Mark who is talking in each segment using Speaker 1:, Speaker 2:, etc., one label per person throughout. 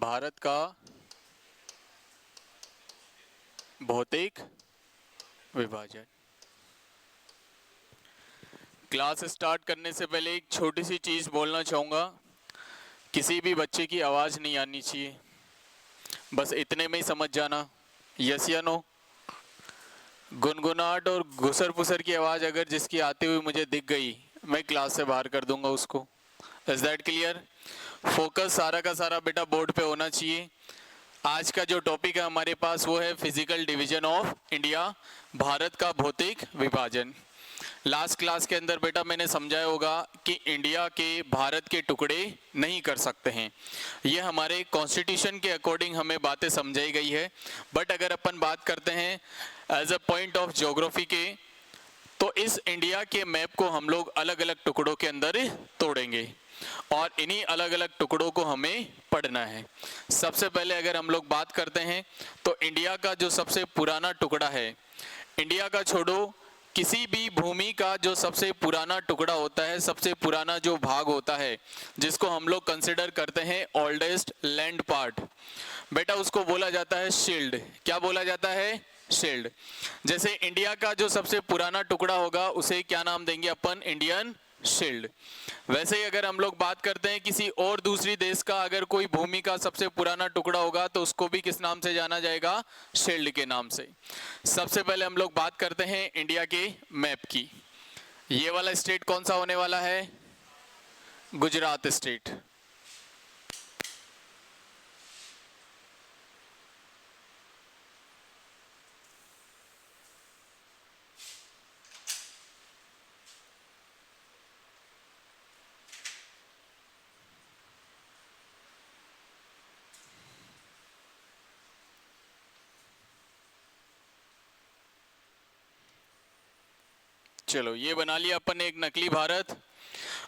Speaker 1: भारत का भौतिक विभाजन। क्लास स्टार्ट करने से पहले एक छोटी सी चीज़ बोलना चाहूँगा। किसी भी बच्चे की आवाज़ नहीं आनी चाहिए, बस इतने में ही समझ जाना, यस या नो। गुनगुनाहट और घुसर पुसर की आवाज़ अगर जिसकी आती हुई मुझे दिख गई, मैं क्लास से बाहर कर दूंगा उसको। Is that clear? फोकस सारा का सारा बेटा बोर्ड पे होना चाहिए। आज का जो टॉपिक है हमारे पास वो है physical division of India, Bharat का भौतिक विभाजन। लास्ट क्लास के अंदर बेटा मैंने समझाया होगा कि इंडिया के भारत के टुकड़े नहीं कर सकते हैं। ये हमारे कॉन्स्टिट्यूशन के अकॉर्डिंग हमें बातें समझाई गई है। बट अगर अपन बात करते हैं as a point of geography के, तो इस इंडिया के मैप को हम लोग अलग अलग टुकड़ों के अंदर तोड़ेंगे और इन्हीं अलग अलग टुकड़ों को हमें पढ़ना है। सबसे पहले अगर हम लोग बात करते हैं तो इंडिया का जो सबसे पुराना टुकड़ा है, इंडिया का छोड़ो, किसी भी भूमि का जो सबसे पुराना टुकड़ा होता है, सबसे पुराना जो भाग होता है जिसको हम लोग कंसिडर करते हैं ओल्डेस्ट लैंड पार्ट, बेटा उसको बोला जाता है शील्ड। क्या बोला जाता है? शील्ड। जैसे इंडिया का जो सबसे पुराना टुकड़ा होगा उसे क्या नाम देंगे अपन? Indian shield. वैसे ही अगर हम लोग बात करते हैं किसी और दूसरी देश का अगर कोई भूमि का सबसे पुराना टुकड़ा होगा तो उसको भी किस नाम से जाना जाएगा? शील्ड के नाम से। सबसे पहले हम लोग बात करते हैं इंडिया के मैप की। ये वाला स्टेट कौन सा होने वाला है? गुजरात स्टेट। चलो ये बना लिया अपन ने एक नकली भारत,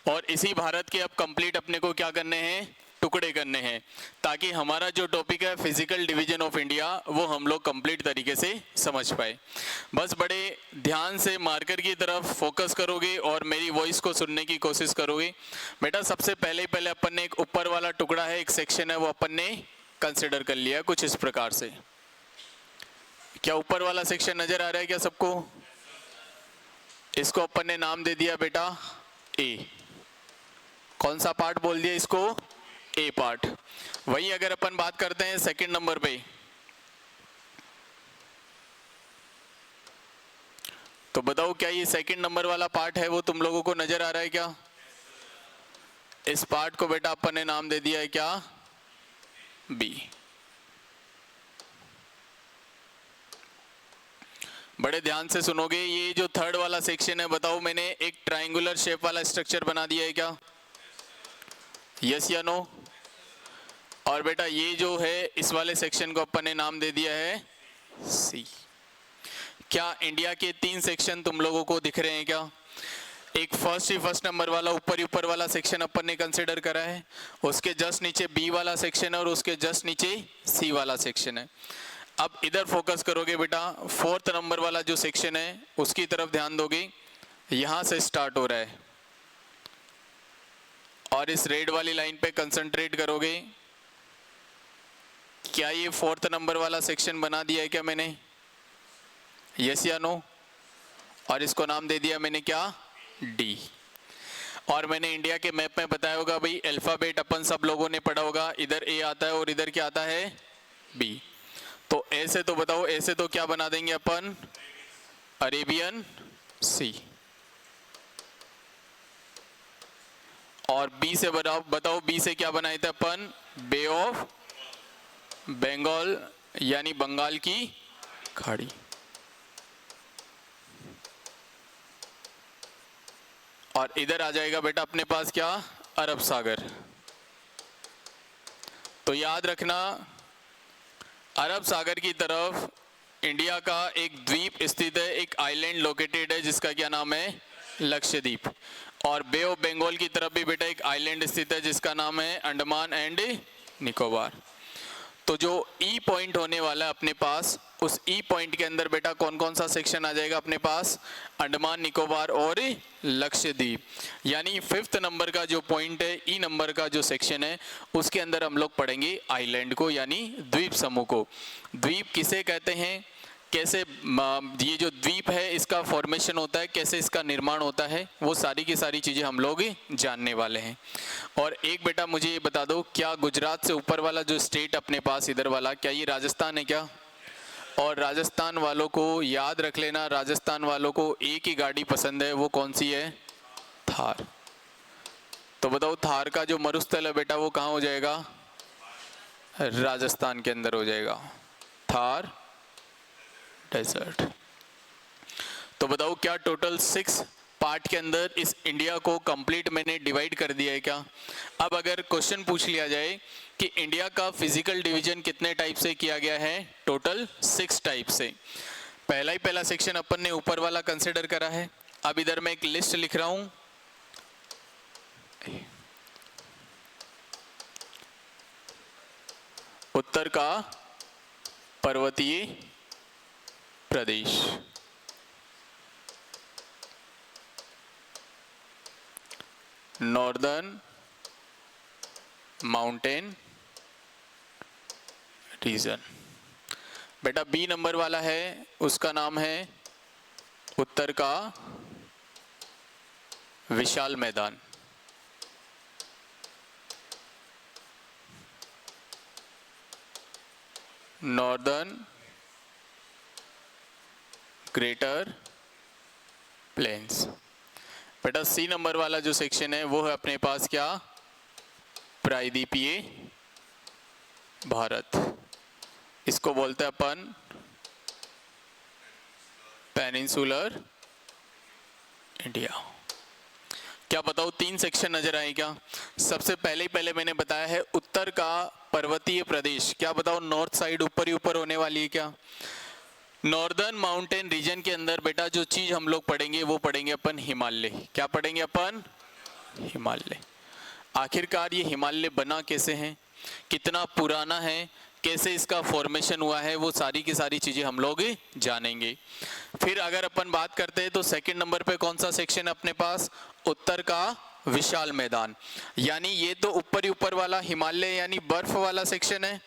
Speaker 1: और इसी भारत के अब कंप्लीट अपने को क्या करने हैं? टुकड़े करने हैं, ताकि हमारा जो टॉपिक है फिजिकल डिवीजन ऑफ इंडिया वो हम लोग कंप्लीट तरीके से समझ पाए। बस बड़े ध्यान से मार्कर की तरफ फोकस करोगे और मेरी वॉइस को सुनने की कोशिश करोगे। बेटा सबसे पहले अपन ने एक ऊपर वाला टुकड़ा है, एक सेक्शन है, वो अपन ने कंसिडर कर लिया कुछ इस प्रकार से। क्या ऊपर वाला सेक्शन नजर आ रहा है क्या सबको? इसको अपन ने नाम दे दिया बेटा ए। कौन सा पार्ट बोल दिया इसको? ए पार्ट। वही अगर अपन बात करते हैं सेकंड नंबर पे, तो बताओ क्या ये सेकंड नंबर वाला पार्ट है वो तुम लोगों को नजर आ रहा है क्या? इस पार्ट को बेटा अपन ने नाम दे दिया है क्या? बी। बड़े ध्यान से सुनोगे। ये जो थर्ड वाला सेक्शन है, बताओ मैंने एक ट्रायंगुलर शेप वाला स्ट्रक्चर बना दिया है क्या? यस या नो? और बेटा ये जो है इस वाले सेक्शन को अपन ने नाम दे दिया है सी। क्या इंडिया के 3 सेक्शन तुम लोगों को दिख रहे हैं क्या? एक फर्स्ट नंबर वाला ऊपर वाला सेक्शन अपन ने कंसिडर करा है, उसके जस्ट नीचे बी वाला सेक्शन है और उसके जस्ट नीचे सी वाला सेक्शन है। अब इधर फोकस करोगे बेटा, 4th नंबर वाला जो सेक्शन है उसकी तरफ ध्यान दोगे। यहां से स्टार्ट हो रहा है और इस रेड वाली लाइन पे कंसंट्रेट करोगे। क्या ये 4th नंबर वाला सेक्शन बना दिया है क्या मैंने? यस या नो? और इसको नाम दे दिया मैंने क्या? डी। और मैंने इंडिया के मैप में बताया होगा भाई, अल्फाबेट अपन सब लोगों ने पढ़ा होगा, इधर ए आता है और इधर क्या आता है? बी। तो ऐसे तो बताओ, ऐसे तो क्या बना देंगे अपन? अरेबियन सी। और बी से बताओ बी से क्या बनाए थे अपन? बे ऑफ बंगाल, यानी बंगाल की खाड़ी। और इधर आ जाएगा बेटा अपने पास क्या? अरब सागर। तो याद रखना, अरब सागर की तरफ इंडिया का एक द्वीप स्थित है, एक आइलैंड लोकेटेड है जिसका क्या नाम है? लक्षद्वीप। और बे ऑफ बंगाल की तरफ भी बेटा एक आइलैंड स्थित है जिसका नाम है अंडमान एंड निकोबार। तो जो ई पॉइंट होने वाला है अपने पास उस ई पॉइंट के अंदर बेटा कौन कौन सा सेक्शन आ जाएगा अपने पास? अंडमान निकोबार और लक्षद्वीप। यानी 5th नंबर का जो पॉइंट है, ई नंबर का जो सेक्शन है, उसके अंदर हम लोग पढ़ेंगे आइलैंड को, यानी द्वीप समूह को। द्वीप किसे कहते हैं, कैसे ये जो द्वीप है इसका फॉर्मेशन होता है, कैसे इसका निर्माण होता है, वो सारी की सारी चीज़ें हम लोग जानने वाले हैं। और एक बेटा मुझे ये बता दो, क्या गुजरात से ऊपर वाला जो स्टेट अपने पास इधर वाला, क्या ये राजस्थान है क्या? और राजस्थान वालों को याद रख लेना, राजस्थान वालों को एक ही गाड़ी पसंद है, वो कौन सी है? थार। तो बताओ थार का जो मरुस्थल है बेटा वो कहाँ हो जाएगा? राजस्थान के अंदर हो जाएगा, थार डेजर्ट। तो बताओ क्या टोटल 6 पार्ट के अंदर इस इंडिया को कंप्लीट मैंने डिवाइड कर दिया है क्या? अब अगर क्वेश्चन पूछ लिया जाए कि इंडिया का फिजिकल डिवीजन कितने टाइप से किया गया है? टोटल 6 टाइप से। पहला सेक्शन अपन ने ऊपर वाला कंसिडर करा है। अब इधर मैं एक लिस्ट लिख रहा हूं। उत्तर का पर्वतीय प्रदेश, नॉर्दर्न माउंटेन रीजन। बेटा बी नंबर वाला है, उसका नाम है उत्तर का विशाल मैदान। Northern greater plains. बेटा सी नंबर वाला जो सेक्शन है वो है अपने पास क्या? प्रायद्वीपीय भारत। इसको बोलते हैं अपन पेनिनसुलर इंडिया। क्या बताओ 3 सेक्शन नजर आए क्या? सबसे पहले मैंने बताया है उत्तर का पर्वतीय प्रदेश। क्या बताओ नॉर्थ साइड ऊपर ही ऊपर होने वाली है क्या? नॉर्दर्न माउंटेन रीजन के अंदर बेटा जो चीज हम लोग पढ़ेंगे वो पढ़ेंगे अपन हिमालय। क्या पढ़ेंगे अपन? हिमालय। आखिरकार ये हिमालय बना कैसे है, कितना पुराना है, कैसे इसका फॉर्मेशन हुआ है, वो सारी की सारी चीजें हम लोग जानेंगे। फिर अगर अपन बात करते हैं तो सेकंड नंबर पे कौन सा सेक्शन है अपने पास? उत्तर का विशाल मैदान। यानी ये तो ऊपर ही ऊपर वाला हिमालय यानी बर्फ वाला सेक्शन है।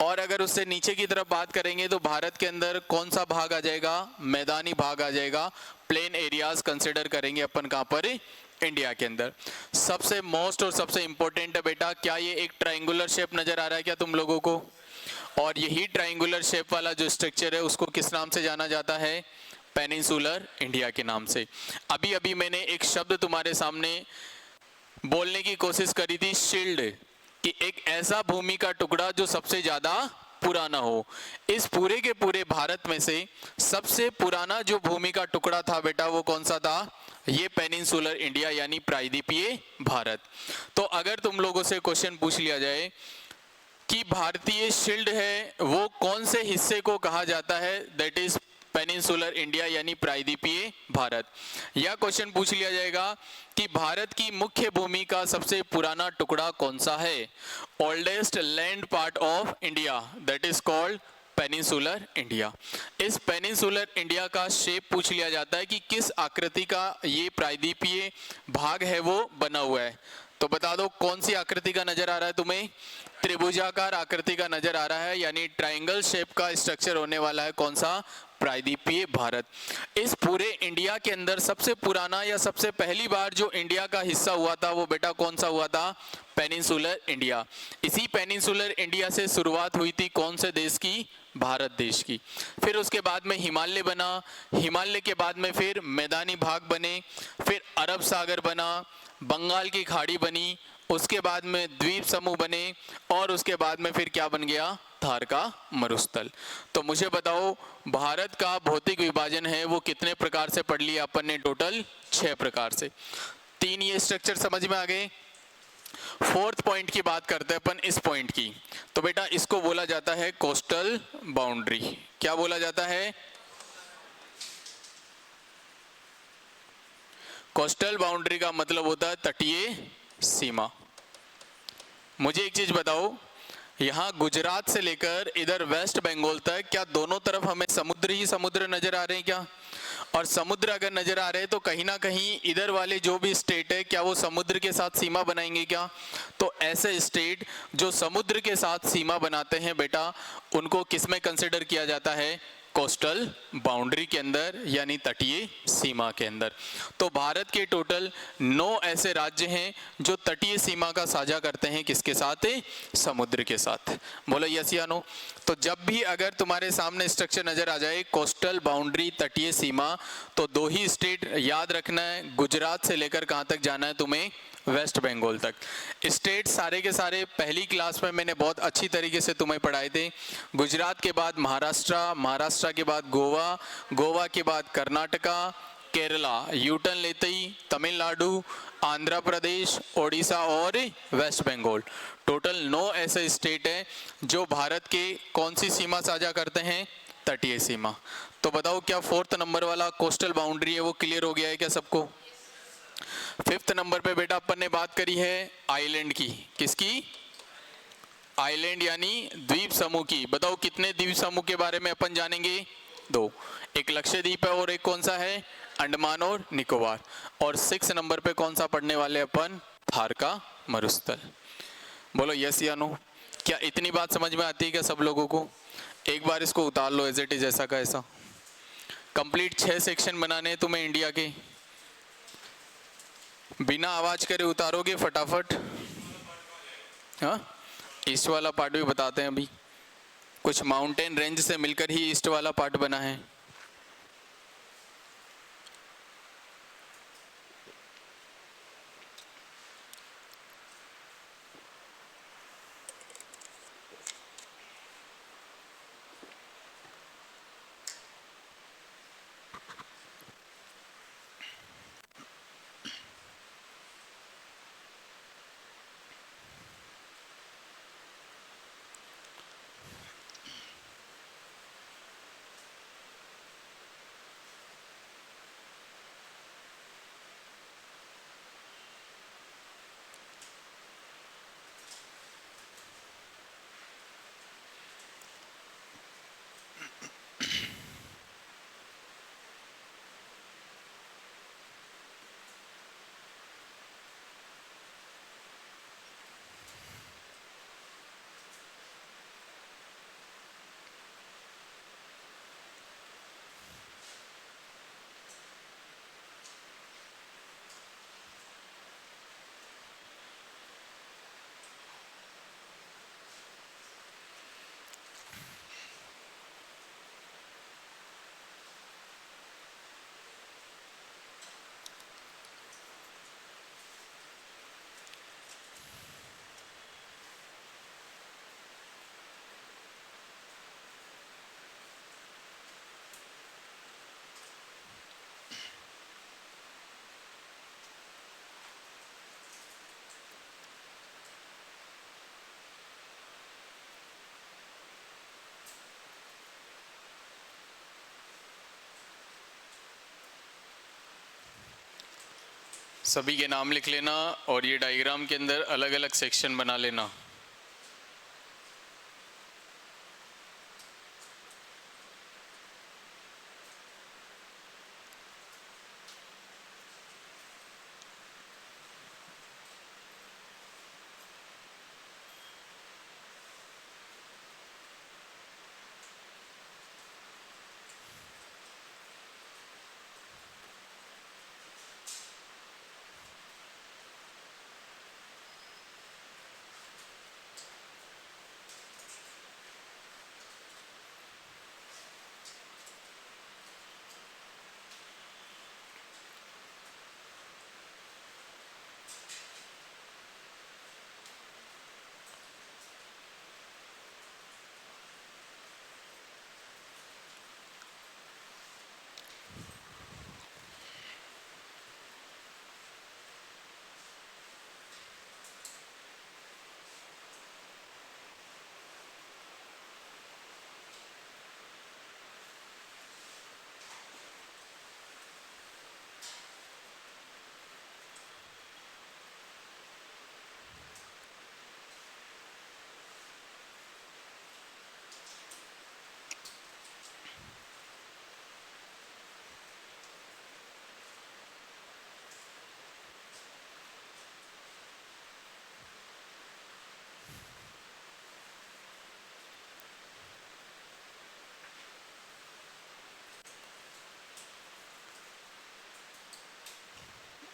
Speaker 1: और अगर उससे नीचे की तरफ बात करेंगे तो भारत के अंदर कौन सा भाग आ जाएगा? मैदानी भाग आ जाएगा। प्लेन एरियाज कंसिडर करेंगे अपन कहां पर? इंडिया के अंदर। सबसे मोस्ट और सबसे इंपॉर्टेंट है बेटा, क्या ये एक ट्रायंगुलर शेप नजर आ रहा है क्या तुम लोगों को? और यही ट्रायंगुलर शेप वाला जो स्ट्रक्चर है उसको किस नाम से जाना जाता है? पेनिनसुलर इंडिया के नाम से। अभी मैंने एक शब्द तुम्हारे सामने बोलने की कोशिश करी थी, शील्ड, कि एक ऐसा भूमि का टुकड़ा जो सबसे ज्यादा पुराना हो। इस पूरे के पूरे भारत में से सबसे पुराना जो भूमि का टुकड़ा था बेटा वो कौन सा था? ये पेनिनसुलर इंडिया यानी प्रायद्वीपीय भारत। तो अगर तुम लोगों से क्वेश्चन पूछ लिया जाए कि भारतीय शील्ड है वो कौन से हिस्से को कहा जाता है? दैट इज पेनिनसुलर इंडिया यानी प्रायद्वीपीय भारत। या क्वेश्चन पूछ लिया जाएगा कि भारत की मुख्य भूमि का सबसे पुराना टुकड़ा कौन सा है? Oldest land part of India, that is called peninsular India. इस पेनिनसुलर इंडिया का शेप पूछ लिया जाता है कि किस आकृति का ये प्रायद्वीपीय भाग है वो बना हुआ है। तो बता दो कौन सी आकृति का नजर आ रहा है तुम्हें? त्रिभुजाकार आकृति का नजर आ रहा है, यानी ट्रायंगल शेप का स्ट्रक्चर होने वाला है कौन सा? प्रायद्वीपीय भारत। इस पूरे इंडिया के अंदर सबसे पुराना या सबसे पहली बार जो इंडिया का हिस्सा हुआ था वो बेटा कौन सा हुआ था? Peninsular India. इसी पेनिनसुलर इंडिया से शुरुआत हुई थी कौन से देश की? भारत देश की। फिर उसके बाद में हिमालय बना, हिमालय के बाद में फिर मैदानी भाग बने, फिर अरब सागर बना, बंगाल की खाड़ी बनी, उसके बाद में द्वीप समूह बने और उसके बाद में फिर क्या बन गया? थार का मरुस्थल। तो मुझे बताओ भारत का भौतिक विभाजन है वो कितने प्रकार से पढ़ लिया अपन ने? टोटल 6 प्रकार से। 3 ये स्ट्रक्चर समझ में आ गए। 4th पॉइंट की बात करते हैं अपन, इस पॉइंट की। तो बेटा इसको बोला जाता है कोस्टल बाउंड्री। क्या बोला जाता है? कोस्टल बाउंड्री का मतलब होता है तटीय सीमा। मुझे एक चीज बताओ, यहाँ गुजरात से लेकर इधर वेस्ट बंगाल तक, क्या दोनों तरफ हमें समुद्र ही समुद्र नजर आ रहे हैं क्या? और समुद्र अगर नजर आ रहे हैं तो कहीं ना कहीं इधर वाले जो भी स्टेट है, क्या वो समुद्र के साथ सीमा बनाएंगे क्या? तो ऐसे स्टेट जो समुद्र के साथ सीमा बनाते हैं बेटा, उनको किस में कंसिडर किया जाता है? कोस्टल बाउंड्री के अंदर, यानी तटीय सीमा के अंदर। तो भारत के टोटल 9 ऐसे राज्य हैं जो तटीय सीमा का साझा करते हैं, किसके साथ? समुद्र के साथ। बोलो यस या नो? तो जब भी अगर तुम्हारे सामने स्ट्रक्चर नजर आ जाए कोस्टल बाउंड्री तटीय सीमा, तो दो ही स्टेट याद रखना है, गुजरात से लेकर कहां तक जाना है तुम्हें? वेस्ट बंगाल तक। स्टेट सारे के सारे पहली क्लास में मैंने बहुत अच्छी तरीके से तुम्हें पढ़ाए थे। गुजरात के बाद महाराष्ट्र, महाराष्ट्र के बाद गोवा, गोवा के बाद कर्नाटका, केरला, यूटर्न लेते ही तमिलनाडु, आंध्र प्रदेश, ओडिशा और वेस्ट बंगाल। टोटल 9 ऐसे स्टेट हैं जो भारत के कौन सी सीमा साझा करते हैं? तटीय सीमा। तो बताओ क्या 4th नंबर वाला कोस्टल बाउंड्री है वो क्लियर हो गया है क्या सबको? 5th नंबर पे बेटा अपन ने बात करी है आइलैंड की। किसकी? आइलैंड यानी द्वीप समूह की। बताओ कितने द्वीप समूह के बारे में अपन जानेंगे? 2। एक लक्षद्वीप है और एक कौन सा है? अंडमान और निकोबार। और 6 नंबर पे कौन सा पढ़ने वाले अपन? थार का मरुस्थल। बोलो यस या नो? क्या इतनी बात समझ में आती है क्या सब लोगों को? एक बार इसको उतार लो एज इट इज, ऐसा का ऐसा। कंप्लीट 6 सेक्शन बनाने हैं तुम्हें इंडिया के। बिना आवाज करे उतारोगे फटाफट? हाँ, ईस्ट वाला पार्ट भी बताते हैं अभी। कुछ माउंटेन रेंज से मिलकर ही ईस्ट वाला पार्ट बना है। सभी के नाम लिख लेना और ये डायग्राम के अंदर अलग अलग सेक्शन बना लेना।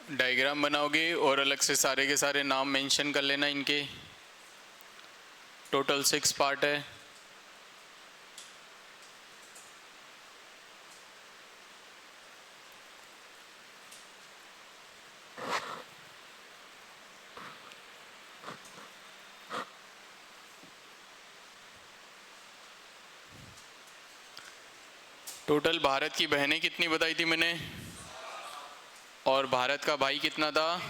Speaker 1: डायग्राम बनाओगे और अलग से सारे के सारे नाम मेंशन कर लेना इनके। टोटल 6 पार्ट है। टोटल भारत की बहनें कितनी बताई थी मैंने, और भारत का भाई कितना था?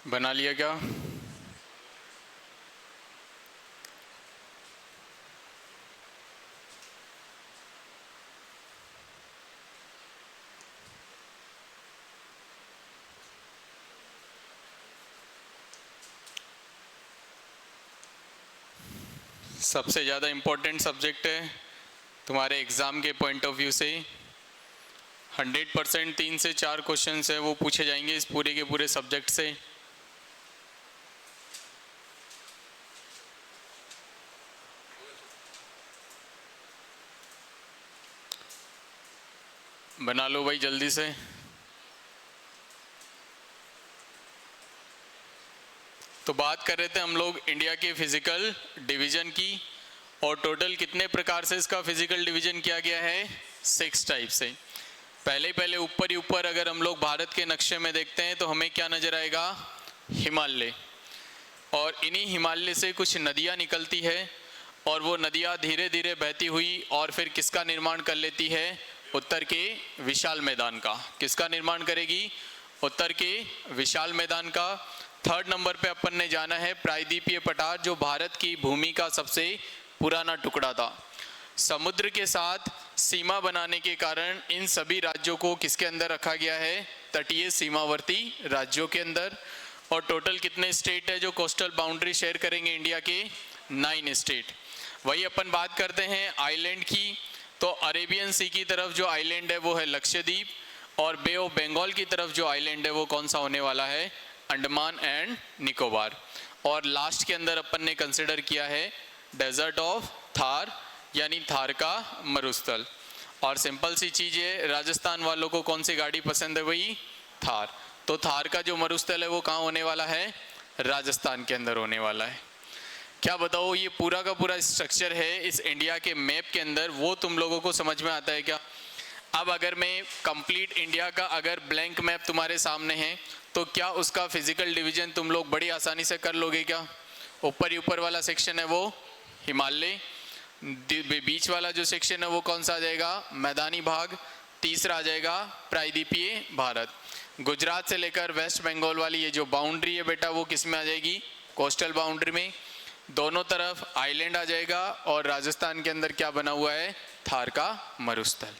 Speaker 1: बना लिया क्या? सबसे ज़्यादा इम्पोर्टेंट सब्जेक्ट है तुम्हारे एग्ज़ाम के पॉइंट ऑफ व्यू से। 100% 3 से 4 क्वेश्चन है वो पूछे जाएंगे इस पूरे के पूरे सब्जेक्ट से। बना लो भाई जल्दी से। तो बात कर रहे थे हम लोग इंडिया के फिजिकल डिवीजन की, और टोटल कितने प्रकार से इसका फिजिकल डिवीजन किया गया है? 6 टाइप से। पहले ऊपर ही ऊपर अगर हम लोग भारत के नक्शे में देखते हैं तो हमें क्या नजर आएगा? हिमालय। और इन्हीं हिमालय से कुछ नदियां निकलती है, और वो नदियां धीरे धीरे बहती हुई और फिर किसका निर्माण कर लेती है? उत्तर के विशाल मैदान का। किसका निर्माण करेगी? उत्तर के विशाल मैदान का। 3rd नंबर पे अपन ने जाना है प्रायद्वीपीय पठार, जो भारत की भूमि का सबसे पुराना टुकड़ा था। समुद्र के साथ सीमा बनाने के कारण इन सभी राज्यों को किसके अंदर रखा गया है? तटीय सीमावर्ती राज्यों के अंदर। और टोटल कितने स्टेट है जो कोस्टल बाउंड्री शेयर करेंगे इंडिया के? 9 स्टेट। वही अपन बात करते हैं आइलैंड की, तो अरेबियन सी की तरफ जो आइलैंड है वो है लक्षद्वीप, और बे ऑफ बंगाल की तरफ जो आइलैंड है वो कौन सा होने वाला है? अंडमान एंड निकोबार। और लास्ट के अंदर अपन ने कंसिडर किया है डेजर्ट ऑफ थार, यानी थार का मरुस्थल। और सिंपल सी चीज है, राजस्थान वालों को कौन सी गाड़ी पसंद है? वही थार। तो थार का जो मरुस्थल है वो कहाँ होने वाला है? राजस्थान के अंदर होने वाला है। क्या बताओ, ये पूरा का पूरा स्ट्रक्चर है इस इंडिया के मैप के अंदर, वो तुम लोगों को समझ में आता है क्या? अब अगर मैं कंप्लीट इंडिया का अगर ब्लैंक मैप तुम्हारे सामने है तो क्या उसका फिजिकल डिवीजन तुम लोग बड़ी आसानी से कर लोगे क्या? ऊपर ही ऊपर वाला सेक्शन है वो हिमालय, बीच वाला जो सेक्शन है वो कौन सा आ जाएगा? मैदानी भाग। तीसरा आ जाएगा प्रायद्वीपीय भारत। गुजरात से लेकर वेस्ट बंगाल वाली ये जो बाउंड्री है बेटा वो किस में आ जाएगी? कोस्टल बाउंड्री में। दोनों तरफ आइलैंड आ जाएगा, और राजस्थान के अंदर क्या बना हुआ है? थार का मरुस्थल।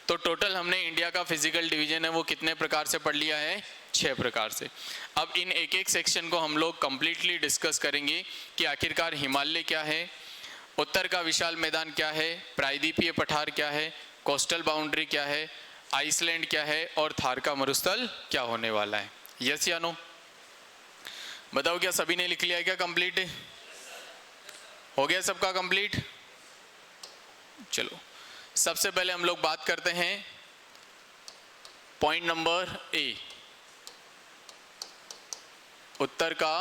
Speaker 1: तो टोटल हमने इंडिया का फिजिकल डिवीजन है वो कितने प्रकार से पढ़ लिया है? 6 प्रकार से। अब इन एक एक सेक्शन को हम लोग कंप्लीटली डिस्कस करेंगे कि आखिरकार हिमालय क्या है, उत्तर का विशाल मैदान क्या है, प्रायद्वीपीय पठार क्या है, कोस्टल बाउंड्री क्या है, आइसलैंड क्या है, और थार का मरुस्थल क्या होने वाला है। यस या नो? बताओ क्या सभी ने लिख लिया है क्या कंप्लीट? हो गया सबका कंप्लीट? चलो सबसे पहले हम लोग बात करते हैं पॉइंट नंबर ए, उत्तर का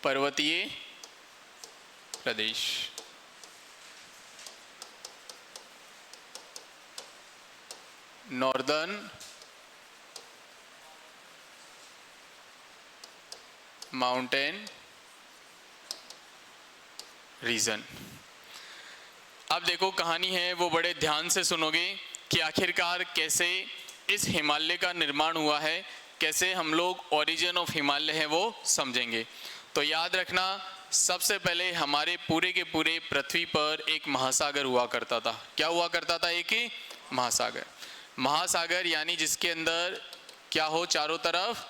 Speaker 1: पर्वतीय प्रदेश। Northern mountain reason. अब देखो कहानी है वो बड़े ध्यान से सुनोगे कि आखिरकार कैसे इस हिमालय का निर्माण हुआ है, कैसे हम लोग ओरिजिन ऑफ हिमालय है वो समझेंगे। तो याद रखना, सबसे पहले हमारे पूरे के पूरे पृथ्वी पर एक महासागर हुआ करता था। क्या हुआ करता था? एक ही महासागर। महासागर यानी जिसके अंदर क्या हो? चारों तरफ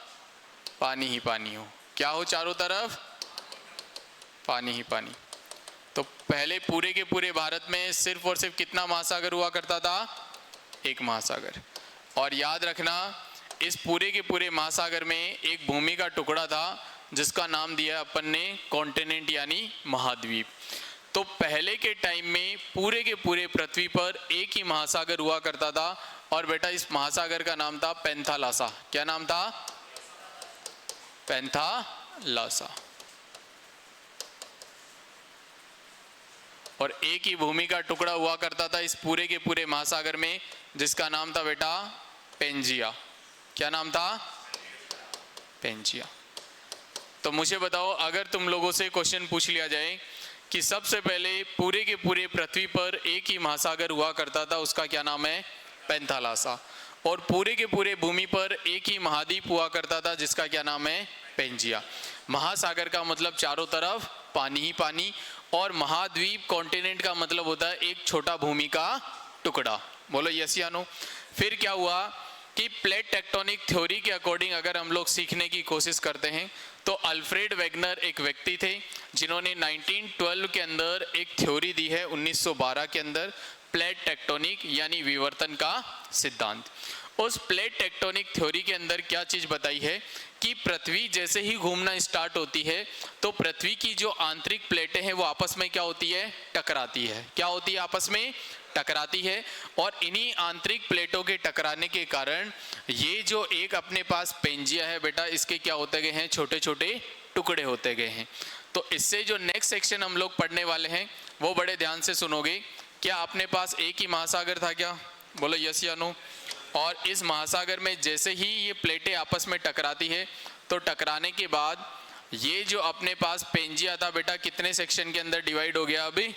Speaker 1: पानी ही पानी हो। क्या हो? चारों तरफ पानी ही पानी। तो पहले पूरे के पूरे भारत में सिर्फ और सिर्फ कितना महासागर हुआ करता था? एक महासागर। और याद रखना, इस पूरे के पूरे महासागर में एक भूमि का टुकड़ा था जिसका नाम दिया अपन ने कॉन्टिनेंट यानी महाद्वीप। तो पहले के टाइम में पूरे के पूरे पृथ्वी पर एक ही महासागर हुआ करता था और बेटा इस महासागर का नाम था पैंथालासा। क्या नाम था? पैंथालासा। और एक ही भूमि का टुकड़ा हुआ करता था इस पूरे के पूरे महासागर में जिसका नाम था बेटा पेंजिया। क्या नाम था? पेंजिया। तो मुझे बताओ, अगर तुम लोगों से क्वेश्चन पूछ लिया जाए कि सबसे पहले पूरे के पूरे पृथ्वी पर एक ही महासागर हुआ करता था, उसका क्या नाम है? पैंथालासा। और पूरे के पूरे भूमि पर एक ही महाद्वीप हुआ करता था जिसका क्या नाम है? पेंजिया। महासागर का मतलब चारों तरफ पानी ही पानी, और महाद्वीप कॉन्टिनेंट का मतलब होता है एक छोटा भूमि का टुकड़ा। बोलो यस या नो? फिर क्या हुआ कि प्लेट टेक्टोनिक थ्योरी के अकॉर्डिंग अगर हम लोग सीखने की कोशिश करते हैं तो अल्फ्रेड वेगनर एक व्यक्ति थे जिन्होंने 1912 के अंदर एक थ्योरी दी है, 1912 के अंदर, प्लेट टेक्टोनिक यानी विवर्तन का सिद्धांत। उस प्लेट टेक्टोनिक थ्योरी के अंदर क्या चीज बताई है कि पृथ्वी जैसे ही घूमना स्टार्ट होती है तो पृथ्वी की जो आंतरिक प्लेटें हैं वो आपस में क्या होती है? टकराती है। क्या होती है? आपस में टकराती है। और इन्हीं आंतरिक प्लेटों के टकराने के कारण ये जो एक अपने पास पेंजिया है बेटा, इसके क्या होते गए हैं? छोटे छोटे टुकड़े होते गए हैं। तो इससे जो नेक्स्ट सेक्शन हम लोग पढ़ने वाले हैं वो बड़े ध्यान से सुनोगे। क्या अपने पास एक ही महासागर था क्या? बोलो यस या नो? और इस महासागर में जैसे ही ये प्लेटें आपस में टकराती है तो टकराने के बाद ये जो अपने पास पेंजिया था बेटा कितने सेक्शन के अंदर डिवाइड हो गया? अभी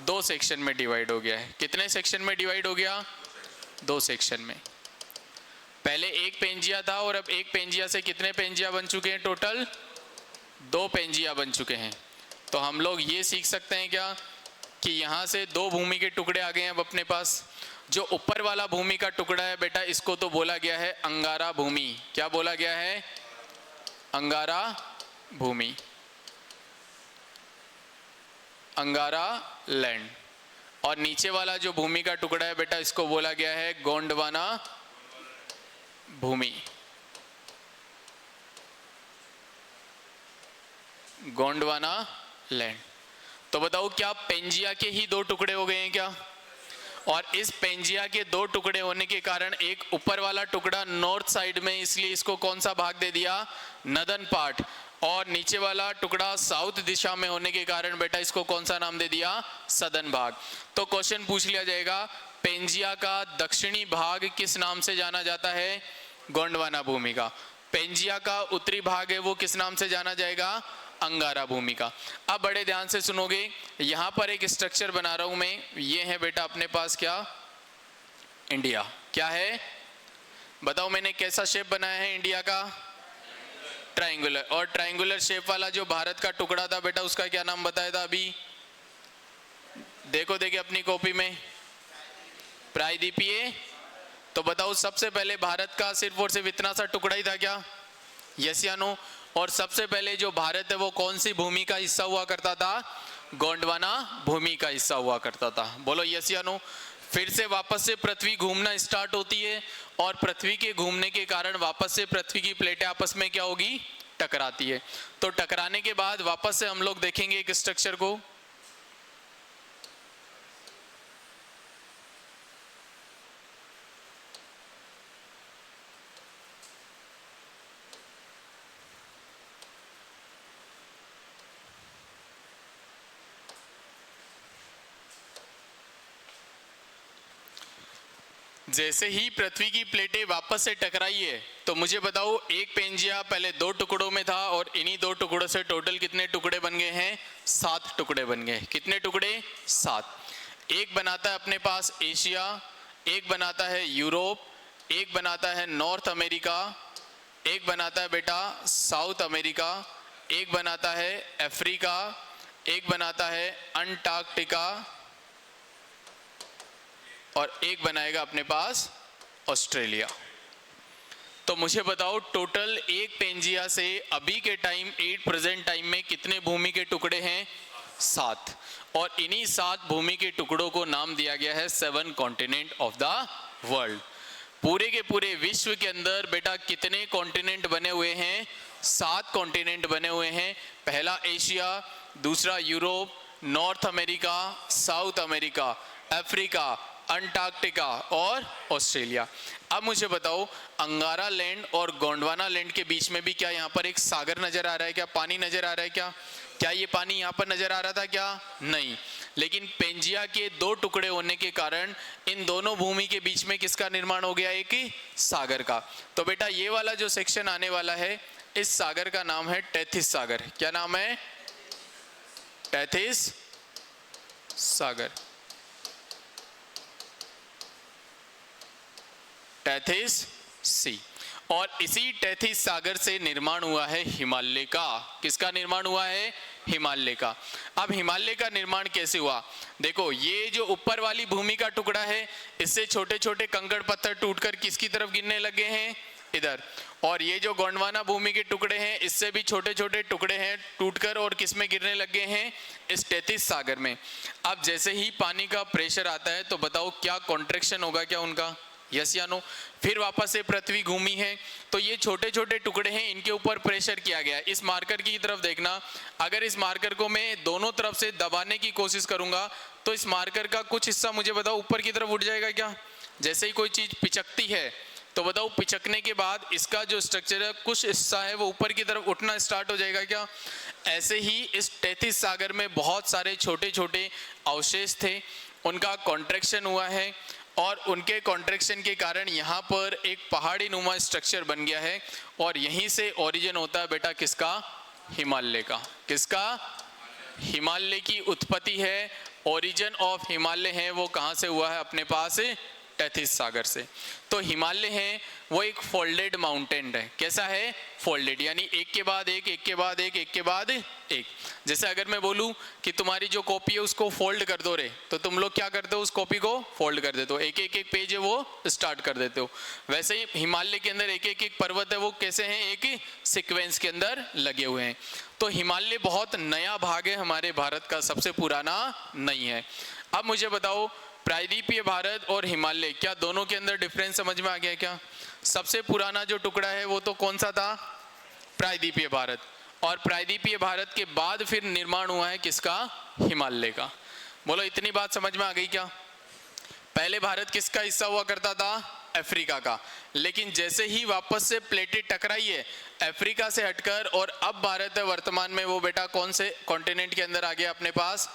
Speaker 1: 2 सेक्शन में डिवाइड हो गया है। कितने सेक्शन में डिवाइड हो गया? 2 सेक्शन में। पहले एक पेंजिया था और अब एक पेंजिया से कितने पेंजिया बन चुके हैं? टोटल 2 पेंजिया बन चुके हैं। तो हम लोग ये सीख सकते हैं क्या कि यहाँ से 2 भूमि के टुकड़े आ गए हैं अब अपने पास। जो ऊपर वाला भूमि का टुकड़ा है बेटा इसको तो बोला गया है अंगारा भूमि। क्या बोला गया है? अंगारा भूमि, अंगारा लैंड। और नीचे वाला जो भूमि का टुकड़ा है बेटा इसको बोला गया है गोंडवाना भूमि। गोंडवाना लैंड। तो बताओ क्या पेंजिया के ही 2 टुकड़े हो गए हैं क्या? और इस पेंजिया के 2 टुकड़े होने के कारण एक ऊपर वाला टुकड़ा नॉर्थ साइड में, इसलिए इसको कौन सा भाग दे दिया? Northern part. और नीचे वाला टुकड़ा साउथ दिशा में होने के कारण बेटा इसको कौन सा नाम दे दिया? सदर्न भाग। तो क्वेश्चन पूछ लिया जाएगा पेंजिया का दक्षिणी भाग किस नाम से जाना जाता है? गोंडवाना भूमि का। पेंजिया का उत्तरी भाग है वो किस नाम से जाना जाएगा? अंगारा भूमि का। अब बड़े ध्यान से सुनोगे, यहां पर एक स्ट्रक्चर बना रहा हूं मैं। ये है बेटा अपने पास क्या? इंडिया। क्या है? बताओ मैंने कैसा शेप बनाया है इंडिया का? ट्रायंगुलर। और ट्रायंगुलर शेप वाला जो भारत का टुकड़ा था बेटा उसका क्या नाम बताया था? अभी देखो देखिए अपनी कॉपी में, प्रायद्वीपीय। तो बताओ सबसे पहले भारत का सिर्फ और सिर्फ इतना सा टुकड़ा ही था क्या? यस या नो? और सबसे पहले जो भारत है वो कौन सी भूमि का हिस्सा हुआ करता था? गोंडवाना भूमि का हिस्सा हुआ करता था। बोलो यस या नो? फिर से वापस से पृथ्वी घूमना स्टार्ट होती है और पृथ्वी के घूमने के कारण वापस से पृथ्वी की प्लेटें आपस में क्या होगी? टकराती है। तो टकराने के बाद वापस से हम लोग देखेंगे एक स्ट्रक्चर को। जैसे ही पृथ्वी की प्लेटें वापस से टकराई है तो मुझे बताओ, एक पेंजिया पहले 2 टुकड़ों में था और इन्हीं 2 टुकड़ों से टोटल कितने टुकड़े बन गए हैं? 7 टुकड़े बन गए। कितने टुकड़े? 7। एक बनाता है अपने पास एशिया, एक बनाता है यूरोप, एक बनाता है नॉर्थ अमेरिका, एक बनाता है बेटा साउथ अमेरिका, एक बनाता है अफ्रीका, एक बनाता है अंटार्कटिका और एक बनाएगा अपने पास ऑस्ट्रेलिया। तो मुझे बताओ, टोटल एक पेंजिया से अभी के टाइम प्रेजेंट टाइम में कितने भूमि के टुकड़े हैं? 7। और इन्हीं 7 भूमि के टुकड़ों को नाम दिया गया है 7 कॉन्टिनेंट ऑफ द वर्ल्ड। पूरे के पूरे विश्व के अंदर बेटा कितने कॉन्टिनेंट बने हुए हैं? 7 कॉन्टिनेंट बने हुए हैं। पहला एशिया, दूसरा Europe, north America, south America, Africa, Antarctica और ऑस्ट्रेलिया। अब मुझे बताओ, अंगारा लैंड और गोंडवाना लैंड के बीच में भी क्या यहाँ पर एक सागर नजर आ रहा है? क्या पानी नजर आ रहा है? क्या ये पानी यहाँ पर नजर आ रहा था क्या? नहीं। लेकिन पेंजिया के 2 टुकड़े होने के कारण इन दोनों भूमि के बीच में किसका निर्माण हो गया? एक ही सागर का। तो बेटा ये वाला जो सेक्शन आने वाला है, इस सागर का नाम है टेथिस सागर। क्या नाम है? टेथिस सागर। Tethys sea. और इसी टेथिस सागर से निर्माण हुआ है हिमालय का। किसका निर्माण हुआ है? हिमालय का। अब हिमालय का निर्माण कैसे हुआ? देखो, ये जो ऊपर वाली भूमि का टुकड़ा है, इससे छोटे छोटे कंकड़ पत्थर टूटकर किसकी तरफ गिरने लगे हैं? इधर। और ये जो गोंडवाना भूमि के टुकड़े हैं, इससे भी छोटे छोटे टुकड़े हैं टूटकर और किस में गिरने लगे हैं? इस टेथिस सागर में। अब जैसे ही पानी का प्रेशर आता है तो बताओ क्या कॉन्ट्रैक्शन होगा क्या उनका? यस या नो? फिर वापस से पृथ्वी घूमी है तो ये छोटे छोटे टुकड़े हैं, इनके ऊपर प्रेशर किया गया है। इस मार्कर की तरफ देखना, अगर इस मार्कर को मैं दोनों तरफ से दबाने की कोशिश करूंगा तो इस मार्कर का कुछ हिस्सा मुझे बताओ ऊपर की तरफ उठ जाएगा क्या? जैसे ही कोई चीज पिचकती है तो बताओ, पिचकने के बाद इसका जो स्ट्रक्चर है, कुछ हिस्सा है वो ऊपर की तरफ उठना स्टार्ट हो जाएगा क्या? ऐसे ही इस टेथिस सागर में बहुत सारे छोटे छोटे अवशेष थे, उनका कॉन्ट्रैक्शन हुआ है और उनके कॉन्ट्रैक्शन के कारण यहाँ पर एक पहाड़ी नुमा स्ट्रक्चर बन गया है। और यहीं से ओरिजिन होता है बेटा किसका? हिमालय का। किसका? हिमालय की उत्पत्ति है, ओरिजिन ऑफ हिमालय है वो कहाँ से हुआ है? अपने पास टेथिस सागर से। तो हिमालय है वो एक फोल्डेड माउंटेन है। कैसा है? फोल्डेड, यानी एक के बाद एक, एक के बाद एक, एक के बाद एक। जैसे अगर मैं बोलूं कि तुम्हारी जो कॉपी है उसको फोल्ड कर दो रे, तो तुम लोग क्या करते हो? उस कॉपी को फोल्ड कर देते हो, एक एक एक पेज है वो स्टार्ट कर देते हो। वैसे ही हिमालय के अंदर एक एक एक पर्वत है वो कैसे हैं? एक ही सीक्वेंस के अंदर लगे हुए हैं। तो हिमालय बहुत नया भाग है हमारे भारत का, सबसे पुराना नहीं है। अब मुझे बताओ, प्रायद्वीपीय भारत और हिमालय, क्या दोनों के अंदर डिफरेंस समझ में आ गया क्या? सबसे पुराना जो टुकड़ा है वो तो कौन सा था? प्रायद्वीपीय भारत। और प्रायद्वीपीय भारत के बाद फिर निर्माण हुआ है किसका? हिमालय का। बोलो, इतनी बात समझ में आ गई क्या? पहले भारत किसका हिस्सा हुआ करता था? अफ्रीका का। लेकिन जैसे ही वापस से प्लेटें टकराई है अफ्रीका से हटकर, और अब भारत है वर्तमान में वो बेटा कौन से कॉन्टिनेंट के अंदर आ गया अपने पास?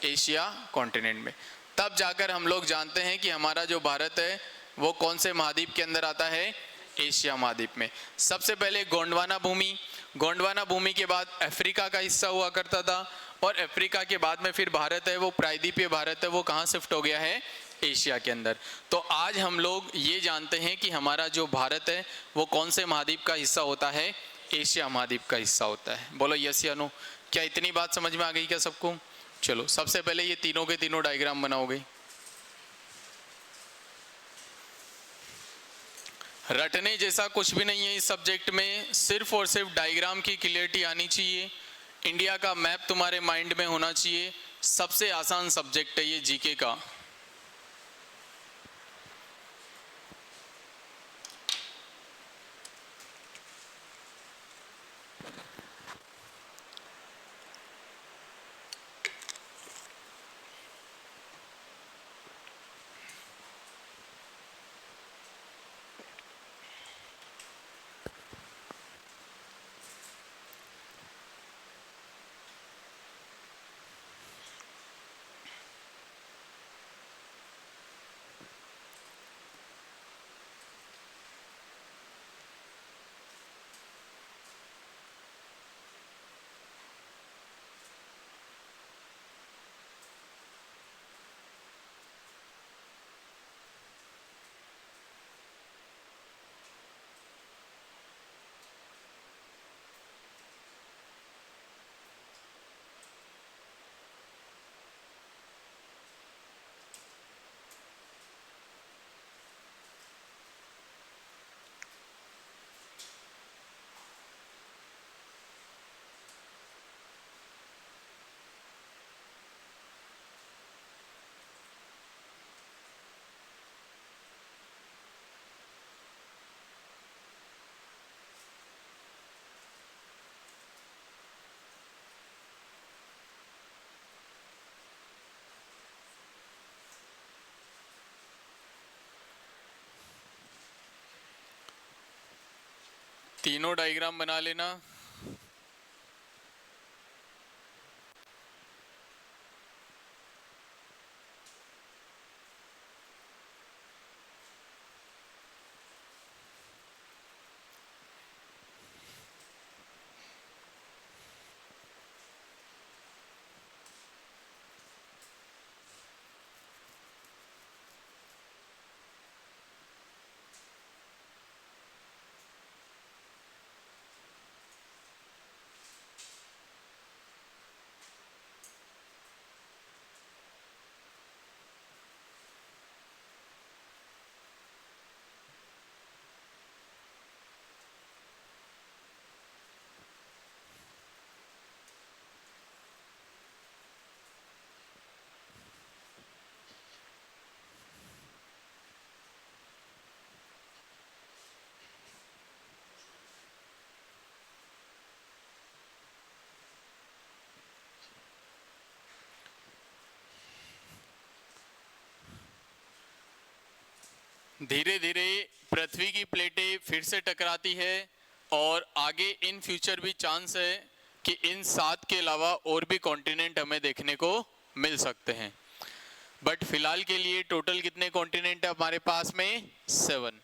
Speaker 1: एशिया कॉन्टिनेंट में। तब जाकर हम लोग जानते हैं कि हमारा जो भारत है वो कौन से महाद्वीप के अंदर आता है? एशिया महाद्वीप में। सबसे पहले गोंडवाना भूमि, गोंडवाना भूमि के बाद अफ्रीका का हिस्सा हुआ करता था, और अफ्रीका के बाद में फिर भारत है वो प्रायद्वीपीय भारत है वो कहाँ शिफ्ट हो गया है? एशिया के अंदर। तो आज हम लोग ये जानते हैं कि हमारा जो भारत है वो कौन से महाद्वीप का हिस्सा होता है? एशिया महाद्वीप का हिस्सा होता है। बोलो यस या नो? क्या इतनी बात समझ में आ गई क्या सबको? चलो, सबसे पहले ये तीनों के तीनों डायग्राम बनाओगे। रटने जैसा कुछ भी नहीं है इस सब्जेक्ट में, सिर्फ और सिर्फ डायग्राम की क्लियरिटी आनी चाहिए। इंडिया का मैप तुम्हारे माइंड में होना चाहिए। सबसे आसान सब्जेक्ट है ये जीके का। तीनों डायग्राम बना लेना। धीरे धीरे पृथ्वी की प्लेटें फिर से टकराती है और आगे इन फ्यूचर भी चांस है कि इन 7 के अलावा और भी कॉन्टिनेंट हमें देखने को मिल सकते हैं। बट फिलहाल के लिए टोटल कितने कॉन्टिनेंट है हमारे पास में? 7।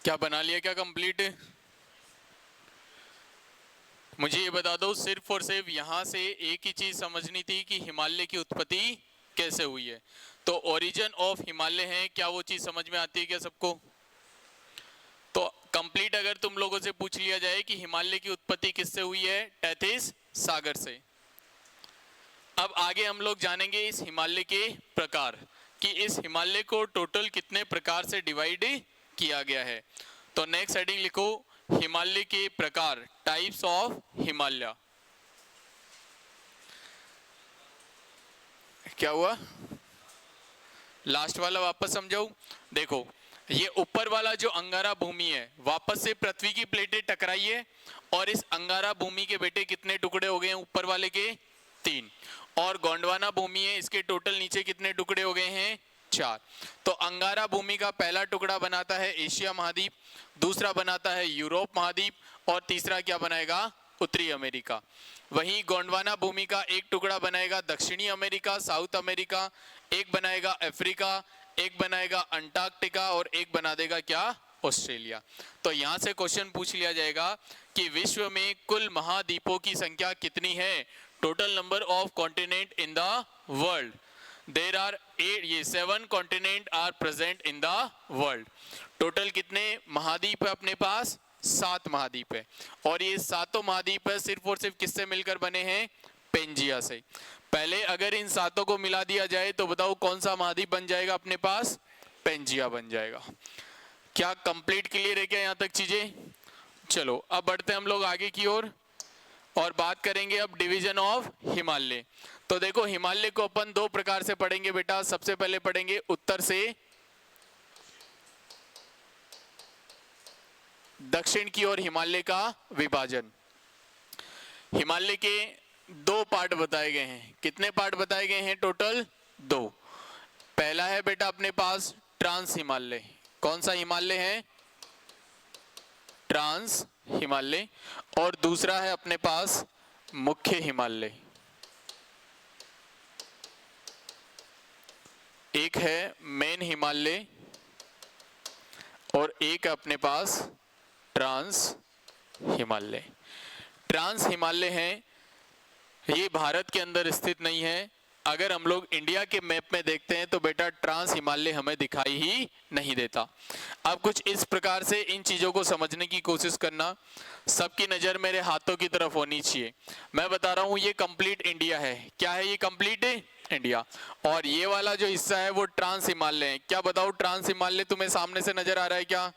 Speaker 1: क्या बना लिया क्या कंप्लीट? मुझे ये बता दो, सिर्फ और सिर्फ यहां से एक ही चीज समझनी थी कि हिमालय की उत्पत्ति कैसे हुई है। तो ओरिजिन ऑफ हिमालय है, क्या वो चीज समझ में आती है क्या सबको? तो कंप्लीट अगर तुम लोगों से पूछ लिया जाए कि हिमालय की उत्पत्ति किससे हुई है, टेथिस सागर से। अब आगे हम लोग जानेंगे इस हिमालय के प्रकार, कि इस हिमालय को टोटल कितने प्रकार से डिवाइड किया गया है। तो नेक्स्ट हेडिंग लिखो, हिमालय के प्रकार, टाइप्स ऑफ हिमालय। क्या हुआ? लास्ट वाला वापस समझाऊं? देखो, ये ऊपर वाला जो अंगारा भूमि है, वापस से पृथ्वी की प्लेटें टकराई है और इस अंगारा भूमि के बेटे कितने टुकड़े हो गए हैं ऊपर वाले के? 3। और गोंडवाना भूमि है, इसके टोटल नीचे कितने टुकड़े हो गए हैं? 4। तो अंगारा भूमि का पहला टुकड़ा बनाता है एशिया महाद्वीप, दूसरा बनाता है यूरोप महाद्वीप और तीसरा क्या बनाएगा? उत्तरी अमेरिका। वहीं गोंडवाना भूमि का एक टुकड़ा बनाएगा दक्षिणी अमेरिका, साउथ अमेरिका, एक बनाएगा अफ्रीका, एक बनाएगा अंटार्कटिका और एक बना देगा क्या? ऑस्ट्रेलिया। तो यहां से क्वेश्चन पूछ लिया जाएगा कि विश्व में कुल महाद्वीपों की संख्या कितनी है? Total number of continent in the world. There are 7 continent are present in the world. Total कितने महाद्वीप है अपने पास? 7 महाद्वीप है। और ये 7 महाद्वीप है सिर्फ और सिर्फ किससे मिलकर बने हैं? पेंजिया से। पहले अगर इन 7 को मिला दिया जाए तो बताओ कौन सा महाद्वीप बन जाएगा अपने पास? पेंजिया बन जाएगा। क्या कंप्लीट क्लियर है क्या यहां तक चीजें? चलो अब बढ़ते हैं हम लोग आगे की ओर और बात करेंगे अब डिवीजन ऑफ हिमालय। तो देखो, हिमालय को अपन 2 प्रकार से पढ़ेंगे बेटा। सबसे पहले पढ़ेंगे उत्तर से दक्षिण की ओर हिमालय का विभाजन। हिमालय के दो पार्ट बताए गए हैं। कितने पार्ट बताए गए हैं टोटल? दो। पहला है बेटा अपने पास ट्रांस हिमालय। कौन सा हिमालय है? ट्रांस हिमालय। और दूसरा है अपने पास मुख्य हिमालय। एक है मेन हिमालय और एक अपने पास ट्रांस हिमालय। ट्रांस हिमालय है, ये भारत के अंदर स्थित नहीं है। अगर हम लोग इंडिया के मैप में देखते हैं तो बेटा ट्रांस हिमालय हमें दिखाई ही नहीं देता। अब कुछ इस प्रकार से इन चीजों को समझने की कोशिश करना। सबकी नजर मेरे हाथों की तरफ होनी चाहिए। मैं बता रहा हूं ये कंप्लीट इंडिया है। क्या है ये? Complete India. और ये वाला जो हिस्सा है वो ट्रांस हिमालय है। क्या बताओ, ट्रांस हिमालय तुम्हें सामने से नजर आ रहा है क्या?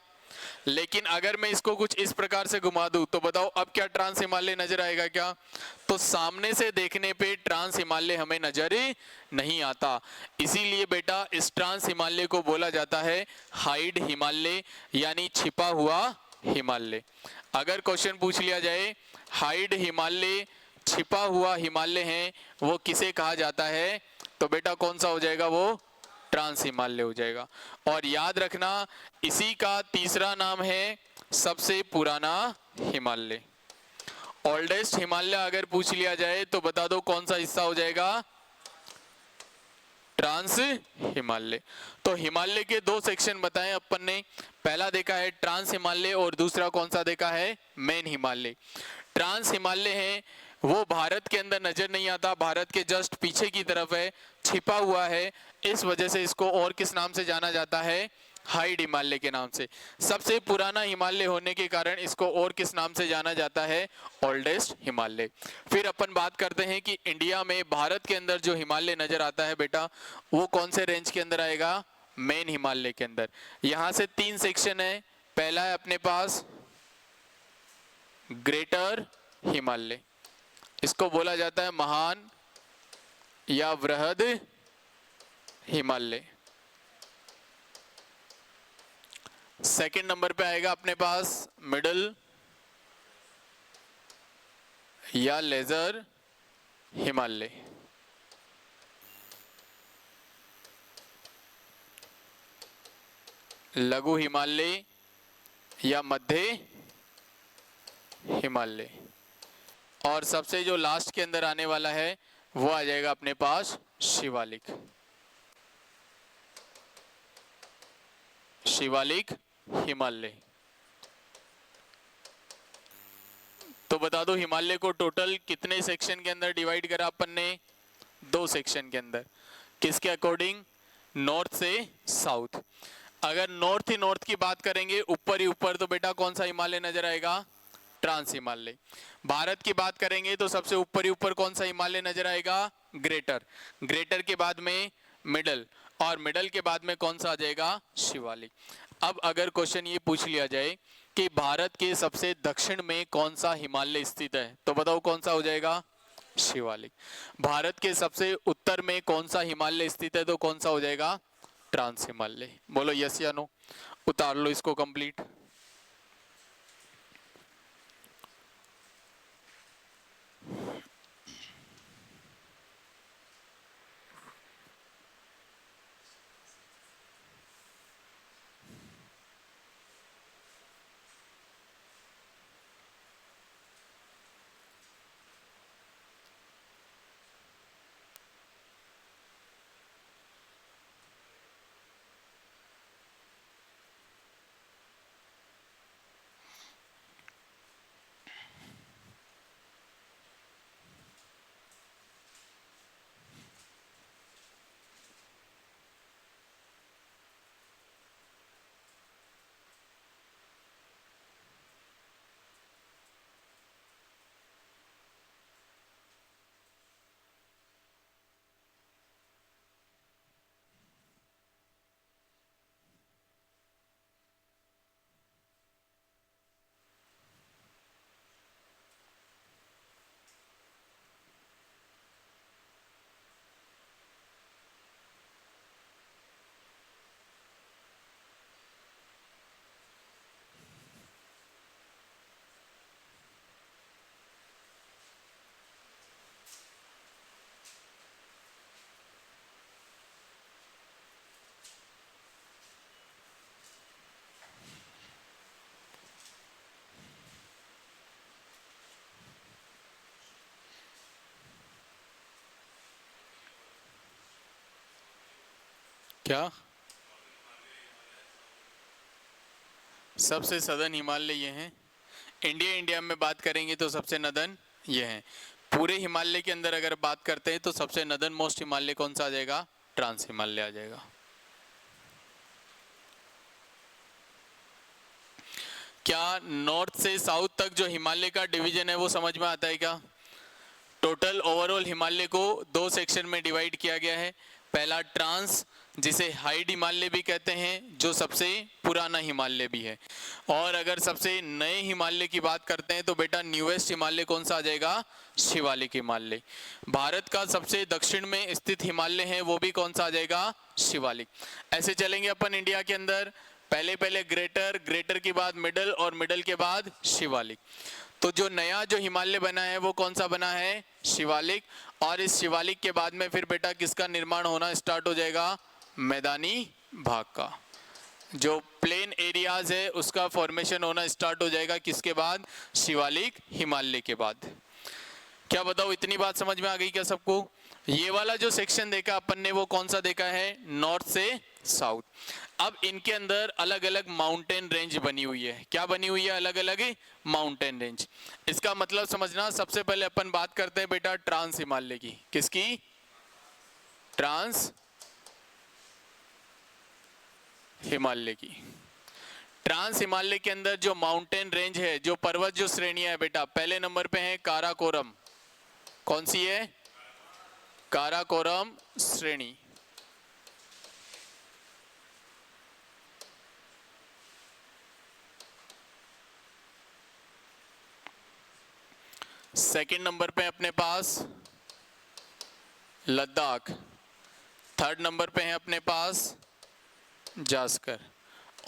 Speaker 1: लेकिन अगर मैं इसको कुछ इस प्रकार से घुमा दूं तो बताओ अब क्या ट्रांस हिमालय नजर आएगा क्या? तो सामने से देखने पे ट्रांस हिमालय हमें नजर नहीं आता। इसीलिए बेटा इस ट्रांस हिमालय को बोला जाता है हाइड हिमालय, यानी छिपा हुआ हिमालय। अगर क्वेश्चन पूछ लिया जाए हाइड हिमालय, छिपा हुआ हिमालय है, वो किसे कहा जाता है? तो बेटा कौन सा हो जाएगा? वो ट्रांस हिमालय हो जाएगा। और याद रखना इसी का तीसरा नाम है सबसे पुराना हिमालय। ओल्डेस्ट हिमालय अगर पूछ लिया जाए तो बता दो कौन सा हिस्सा हो जाएगा? ट्रांस हिमालय। तो हिमालय के दो सेक्शन बताएं अपन ने। पहला देखा है ट्रांस हिमालय और दूसरा कौन सा देखा है? मेन हिमालय। ट्रांस हिमालय है वो भारत के अंदर नजर नहीं आता, भारत के जस्ट पीछे की तरफ है, छिपा हुआ है। इस वजह से इसको और किस नाम से जाना जाता है? हाइड हिमालय के नाम से। सबसे पुराना हिमालय होने के कारण इसको और किस नाम से जाना जाता है? ओल्डेस्ट हिमालय। फिर अपन बात करते हैं कि इंडिया में भारत के अंदर जो हिमालय नजर आता है बेटा वो कौन से रेंज के अंदर आएगा? मेन हिमालय के अंदर। यहां से तीन सेक्शन है। पहला है अपने पास ग्रेटर हिमालय, इसको बोला जाता है महान या वृहद हिमालय। सेकंड नंबर पे आएगा अपने पास मिडल या लेजर हिमालय। लघु हिमालय या मध्य हिमालय। और सबसे जो लास्ट के अंदर आने वाला है वो आ जाएगा अपने पास शिवालिक। शिवालिक हिमालय। तो बता दो हिमालय को टोटल कितने सेक्शन के अंदर डिवाइड करा अपन ने? दो सेक्शन के अंदर। किसके अकॉर्डिंग? नॉर्थ से साउथ। अगर नॉर्थ ही नॉर्थ की बात करेंगे ऊपर ही ऊपर तो बेटा कौन सा हिमालय नजर आएगा? ट्रांस हिमालय। भारत की बात करेंगे तो सबसे ऊपर ही ऊपर कौन सा हिमालय नजर आएगा? ग्रेटर। ग्रेटर के बाद में मिडल और मिडल के बाद में कौन सा आ जाएगा? शिवालिक। अब अगर क्वेश्चन ये पूछ लिया जाए कि भारत के सबसे दक्षिण में कौन सा हिमालय स्थित है तो बताओ कौन सा हो जाएगा? शिवालिक। भारत के सबसे उत्तर में कौन सा हिमालय स्थित है तो कौन सा हो जाएगा? ट्रांस हिमालय। बोलो यस या नो। उतार लो इसको कंप्लीट। क्या? सबसे सदर्न हिमालय ये हैं। इंडिया में बात करेंगे तो सबसे नदन ये हैं। पूरे हिमालय के अंदर अगर बात करते हैं तो सबसे नदन मोस्ट हिमालय कौन सा आ जाएगा? ट्रांस हिमालय आ जाएगा। क्या नॉर्थ से साउथ तक जो हिमालय का डिवीजन है वो समझ में आता है क्या? टोटल ओवरऑल हिमालय को दो सेक्शन में डिवाइड किया गया है। पहला ट्रांस, जिसे हाइड हिमालय भी कहते हैं, जो सबसे पुराना हिमालय भी है। और अगर सबसे नए हिमालय की बात करते हैं तो बेटा न्यूएस्ट हिमालय कौन सा आ जाएगा? शिवालिक हिमालय। भारत का सबसे दक्षिण में स्थित हिमालय है वो भी कौन सा आ जाएगा? शिवालिक। ऐसे चलेंगे अपन इंडिया के अंदर, पहले ग्रेटर, ग्रेटर के बाद मिडल और मिडल के बाद शिवालिक। तो जो नया जो हिमालय बना है वो कौन सा बना है? शिवालिक। और इस शिवालिक के बाद में फिर बेटा किसका निर्माण होना स्टार्ट हो जाएगा? मैदानी भाग का। जो प्लेन एरियाज है उसका फॉर्मेशन होना स्टार्ट हो जाएगा किसके बाद? शिवालिक हिमालय के बाद। क्या बताओ, इतनी बात समझ में आ गई क्या सबको? ये वाला जो सेक्शन देखा अपन ने वो कौन सा देखा है? नॉर्थ से साउथ। अब इनके अंदर अलग अलग माउंटेन रेंज बनी हुई है। क्या बनी हुई है? अलग अलग माउंटेन रेंज। इसका मतलब समझना, सबसे पहले अपन बात करते हैं बेटा ट्रांस हिमालय की। किसकी? ट्रांस हिमालय की। ट्रांस हिमालय के अंदर जो माउंटेन रेंज है, जो पर्वत जो श्रेणियां है बेटा, पहले नंबर पे है काराकोरम। कौन सी है? काराकोरम श्रेणी। सेकंड नंबर पे अपने पास लद्दाख। थर्ड नंबर पे है अपने पास जास्कर।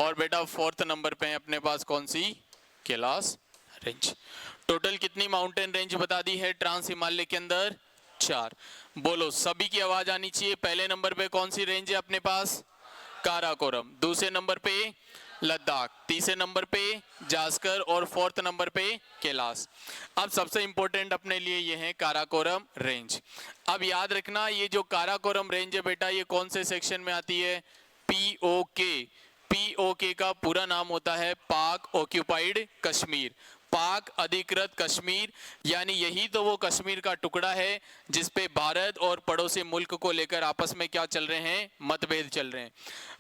Speaker 1: और बेटा फोर्थ नंबर पे है अपने पास कौन सी? कैलाश रेंज। टोटल कितनी माउंटेन रेंज बता दी है ट्रांस हिमालय के अंदर? 4। बोलो, सभी की आवाज आनी चाहिए। पहले नंबर पे कौन सी रेंज है अपने पास? काराकोरम। दूसरे नंबर पे लद्दाख, तीसरे नंबर पे जास्कर और फोर्थ नंबर पे कैलाश। अब सबसे इंपॉर्टेंट अपने लिए ये है काराकोरम रेंज। अब याद रखना, ये जो काराकोरम रेंज है बेटा, ये कौन से सेक्शन में आती है? पीओके। पीओके का पूरा नाम होता है पाक ऑक्यूपाइड कश्मीर। पाक अधिकृत कश्मीर, यानी यही तो वो कश्मीर का टुकड़ा है जिसपे भारत और पड़ोसी मुल्क को लेकर आपस में क्या चल रहे हैं? मतभेद चल रहे हैं।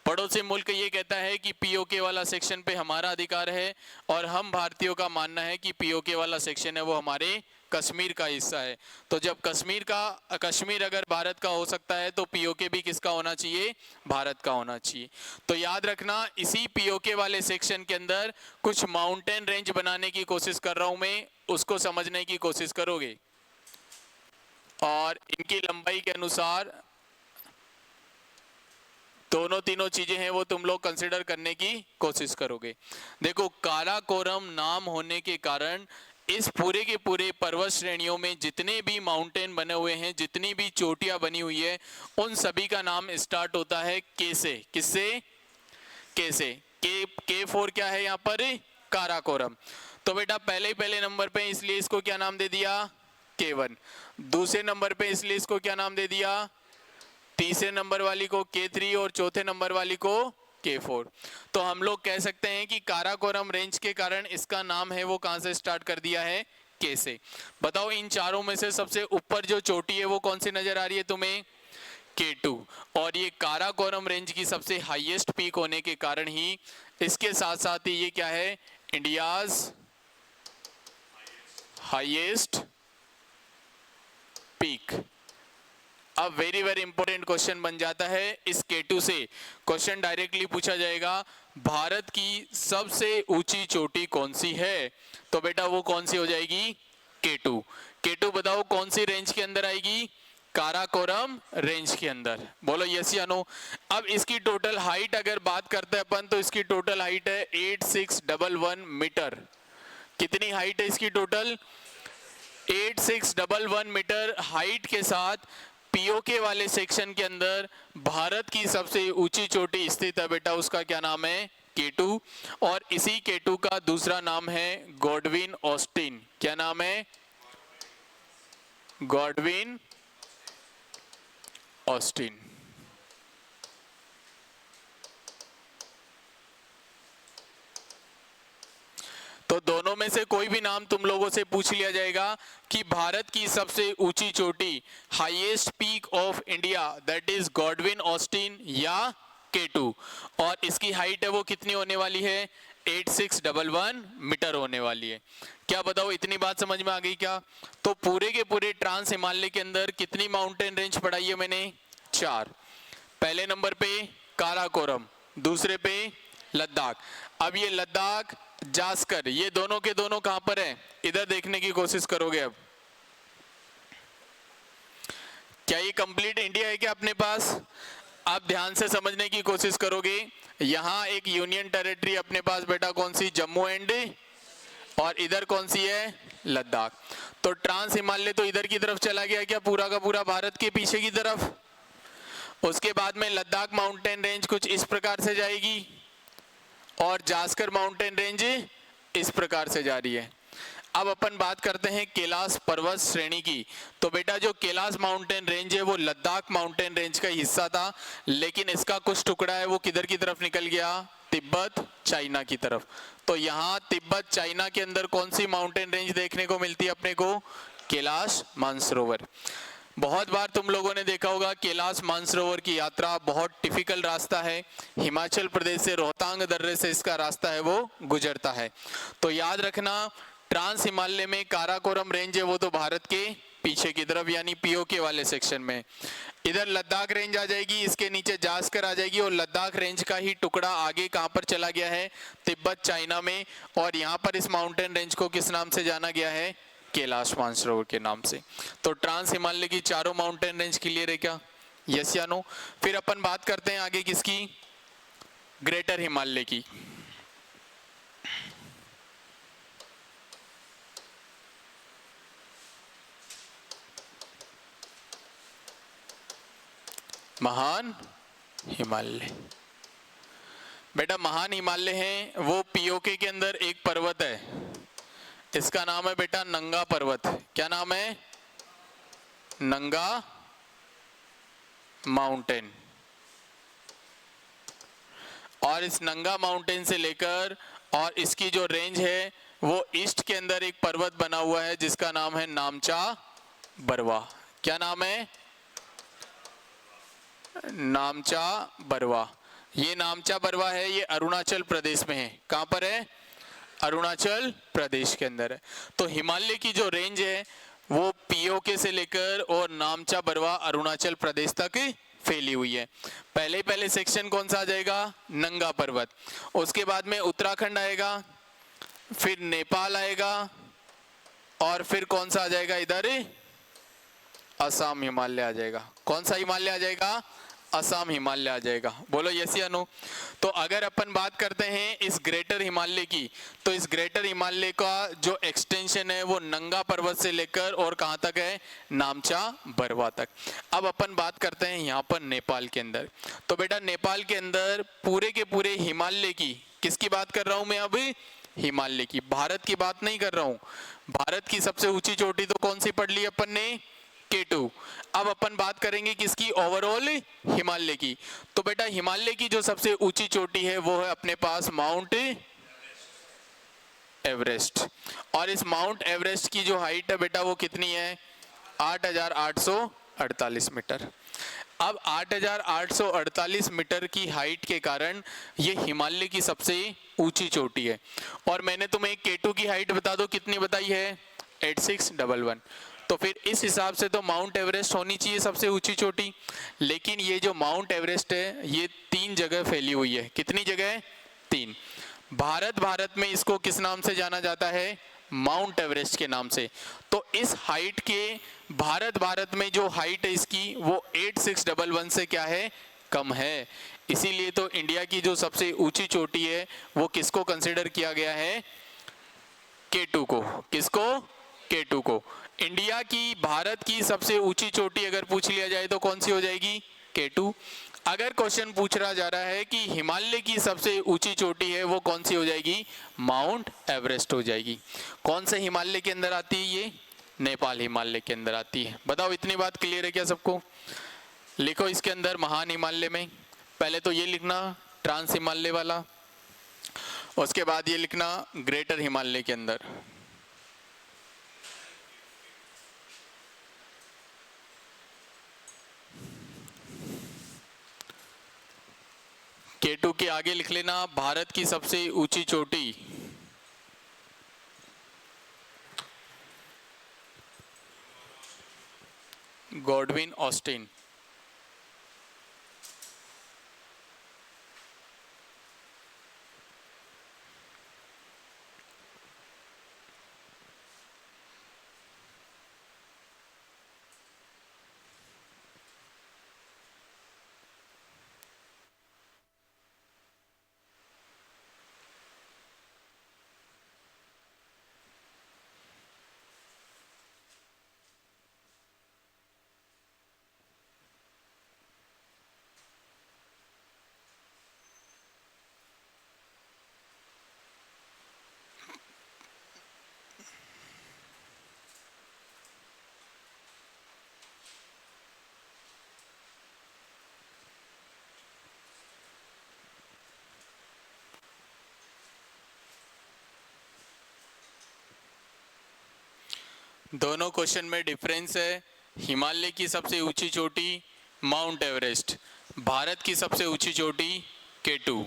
Speaker 1: पड़ोसी मुल्क ये कहता है कि पीओके वाला सेक्शन पे हमारा अधिकार है, और हम भारतीयों का मानना है कि पीओके वाला सेक्शन है वो हमारे कश्मीर का हिस्सा है। तो जब कश्मीर अगर भारत का हो सकता है तो पीओके भी किसका होना चाहिए? भारत का होना चाहिए। तो याद रखना, इसी पीओके वाले सेक्शन के अंदर कुछ माउंटेन रेंज बनाने की कोशिश कर रहा हूं मैं, उसको समझने की कोशिश करोगे। और इनकी लंबाई के अनुसार दोनों तीनों चीजें हैं वो तुम लोग कंसिडर करने की कोशिश करोगे। देखो, काराकोरम नाम होने के कारण इस पूरे के पूरे पर्वत श्रेणियों में जितने भी माउंटेन बने हुए हैं, जितनी भी चोटियां बनी हुई है, उन सभी का नाम स्टार्ट होता है के से। किससे? के से। के फोर क्या है यहाँ पर? काराकोरम। तो बेटा पहले नंबर पे इसलिए इसको क्या नाम दे दिया? K1। दूसरे नंबर पे इसलिए इसको क्या नाम दे दिया? तीसरे नंबर वाली को K3 और चौथे नंबर वाली को K4। तो हम लोग कह सकते हैं कि काराकोरम रेंज के कारण इसका नाम है वो कहां से स्टार्ट कर दिया है? K से। बताओ, इन चारों में से सबसे ऊपर जो चोटी है वो कौन सी नजर आ रही है तुम्हें? K2। और ये काराकोरम रेंज की सबसे हाईएस्ट पीक होने के कारण ही इसके साथ साथ ही ये क्या है? India's highest peak. अब वेरी वेरी इंपॉर्टेंट क्वेश्चन बन जाता है इस K2 से। क्वेश्चन डायरेक्टली पूछा जाएगा, भारत की सबसे ऊंची चोटी कौन सी है? तो बेटा वो कौन सी हो जाएगी? K2। K2 बताओ कौन सी रेंज के अंदर आएगी? काराकोरम रेंज के अंदर। बोलो यस या नो। अब इसकी टोटल हाइट अगर बात करते हैं अपन, तो इसकी टोटल हाइट है 8611 मीटर। कितनी हाइट है इसकी टोटल? 8611 मीटर हाइट के साथ पीओके वाले सेक्शन के अंदर भारत की सबसे ऊंची चोटी स्थित है बेटा, उसका क्या नाम है? K2। और इसी K2 का दूसरा नाम है गॉडविन ऑस्टिन। क्या नाम है? Godwin Austen. तो दोनों में से कोई भी नाम तुम लोगों से पूछ लिया जाएगा कि भारत की सबसे ऊंची चोटी, highest peak of India, that is Godwin Austen या K2, और इसकी हाइट है वो कितनी होने वाली है, 8611 मीटर होने वाली है। क्या बताओ, इतनी बात समझ में आ गई क्या? तो पूरे के पूरे ट्रांस हिमालय के अंदर कितनी माउंटेन रेंज पढ़ाई है मैंने, 4। पहले नंबर पे काराकोरम, दूसरे पे लद्दाख। अब ये लद्दाख, जास्कर, ये दोनों के दोनों कहां पर है, इधर देखने की कोशिश करोगे। अब क्या ये कंप्लीट इंडिया है क्या अपने पास? आप ध्यान से समझने की कोशिश करोगे। यहां एक यूनियन टेरिटरी अपने पास बेटा कौन सी, जम्मू एंड, और इधर कौन सी है, लद्दाख। तो ट्रांस हिमालय तो इधर की तरफ चला गया क्या, पूरा का पूरा भारत के पीछे की तरफ। उसके बाद में लद्दाख माउंटेन रेंज कुछ इस प्रकार से जाएगी और जास्कर माउंटेन रेंज इस प्रकार से जा रही है। अब अपन बात करते हैं कैलाश पर्वत श्रेणी की। तो बेटा जो कैलाश माउंटेन रेंज है वो लद्दाख माउंटेन रेंज का हिस्सा था, लेकिन इसका कुछ टुकड़ा है वो किधर की तरफ निकल गया, तिब्बत चाइना की तरफ। तो यहाँ तिब्बत चाइना के अंदर कौन सी माउंटेन रेंज देखने को मिलती है अपने को, कैलाश मानसरोवर। बहुत बार तुम लोगों ने देखा होगा कैलाश मानसरोवर की यात्रा बहुत टिपिकल रास्ता है, हिमाचल प्रदेश से रोहतांग दर्रे से इसका रास्ता है वो गुजरता है। तो याद रखना, ट्रांस हिमालय में काराकोरम रेंज है वो तो भारत के पीछे की तरफ यानी पीओके वाले सेक्शन में। इधर लद्दाख रेंज आ जाएगी, इसके नीचे जास्कर आ जाएगी, और लद्दाख रेंज का ही टुकड़ा आगे कहां पर चला गया है, तिब्बत चाइना में। और यहाँ पर इस माउंटेन रेंज को किस नाम से जाना गया है, कैलाश मानसरोवर के नाम से। तो ट्रांस हिमालय की चारों माउंटेन रेंज क्लियर है क्या, यस या नो? फिर अपन बात करते हैं आगे किसकी, ग्रेटर हिमालय की। महान हिमालय। बेटा महान हिमालय है वो पीओके के अंदर एक पर्वत है, इसका नाम है बेटा नंगा पर्वत। क्या नाम है, नंगा माउंटेन। और इस नंगा माउंटेन से लेकर और इसकी जो रेंज है वो ईस्ट के अंदर एक पर्वत बना हुआ है जिसका नाम है नामचा बरवा। क्या नाम है, नामचा बरवा। ये नामचा बरवा है, ये अरुणाचल प्रदेश में है। कहां पर है, अरुणाचल प्रदेश के अंदर है। तो हिमालय की जो रेंज है वो पीओके से लेकर और नामचा बरवा अरुणाचल प्रदेश तक फैली हुई है। पहले सेक्शन कौन सा आ जाएगा, नंगा पर्वत। उसके बाद में उत्तराखंड आएगा, फिर नेपाल आएगा, और फिर कौन सा आ जाएगा इधर, असम हिमालय आ जाएगा। कौन सा हिमालय आ जाएगा, असम हिमालय आ जाएगा। बोलो यस या नो? तो अगर अपन बात करते हैं इस ग्रेटर हिमालय की, तो इस ग्रेटर हिमालय का जो एक्सटेंशन है वो नंगा पर्वत से लेकर और कहां तक है, नामचा बरवा तक। अब अपन बात करते हैं यहाँ पर नेपाल के अंदर। तो बेटा नेपाल के अंदर पूरे के पूरे हिमालय की, किसकी बात कर रहा हूं मैं अभी, हिमालय की, भारत की बात नहीं कर रहा हूं। भारत की सबसे ऊंची चोटी तो कौन सी पढ़ ली अपन ने, K2। अब अपन बात करेंगे किसकी, ओवरऑल हिमालय की। तो बेटा हिमालय की जो सबसे ऊंची चोटी है वो है अपने पास माउंट एवरेस्ट। और इस माउंट एवरेस्ट की जो हाइट है बेटा वो कितनी है, 8848 मीटर। अब 8848 मीटर की हाइट के कारण ये हिमालय की सबसे ऊंची चोटी है। और मैंने तुम्हें K2 की हाइट बता दो कितनी बताई है, 8611। तो फिर इस हिसाब से तो माउंट एवरेस्ट होनी चाहिए सबसे ऊंची चोटी। लेकिन ये जो माउंट एवरेस्ट है ये 3 जगह फैली हुई है। कितनी जगह, 3। भारत में इसको किस नाम से जाना जाता है, माउंट एवरेस्ट के नाम से। तो इस हाइट के भारत में जो हाइट है इसकी वो 8611 से क्या है, कम है। इसीलिए तो इंडिया की जो सबसे ऊंची चोटी है वो किसको कंसिडर किया गया है, K2 को। किसको, K2 को। इंडिया की, भारत की सबसे ऊंची चोटी अगर पूछ लिया जाए तो कौन सी हो जाएगी, K2। अगर क्वेश्चन पूछ रहा जा रहा है कि हिमालय की सबसे ऊंची चोटी है वो कौन सी हो जाएगी, माउंट एवरेस्ट हो जाएगी। कौन से हिमालय के अंदर आती है ये, नेपाल हिमालय के अंदर आती है। बताओ इतनी बात क्लियर है क्या सबको? लिखो इसके अंदर महान हिमालय में, पहले तो ये लिखना ट्रांस हिमालय वाला। उसके बाद ये लिखना ग्रेटर हिमालय के अंदर। K2 के आगे लिख लेना भारत की सबसे ऊंची चोटी। Godwin Austen. दोनों क्वेश्चन में डिफरेंस है। हिमालय की सबसे ऊंची चोटी माउंट एवरेस्ट, भारत की सबसे ऊंची चोटी K2।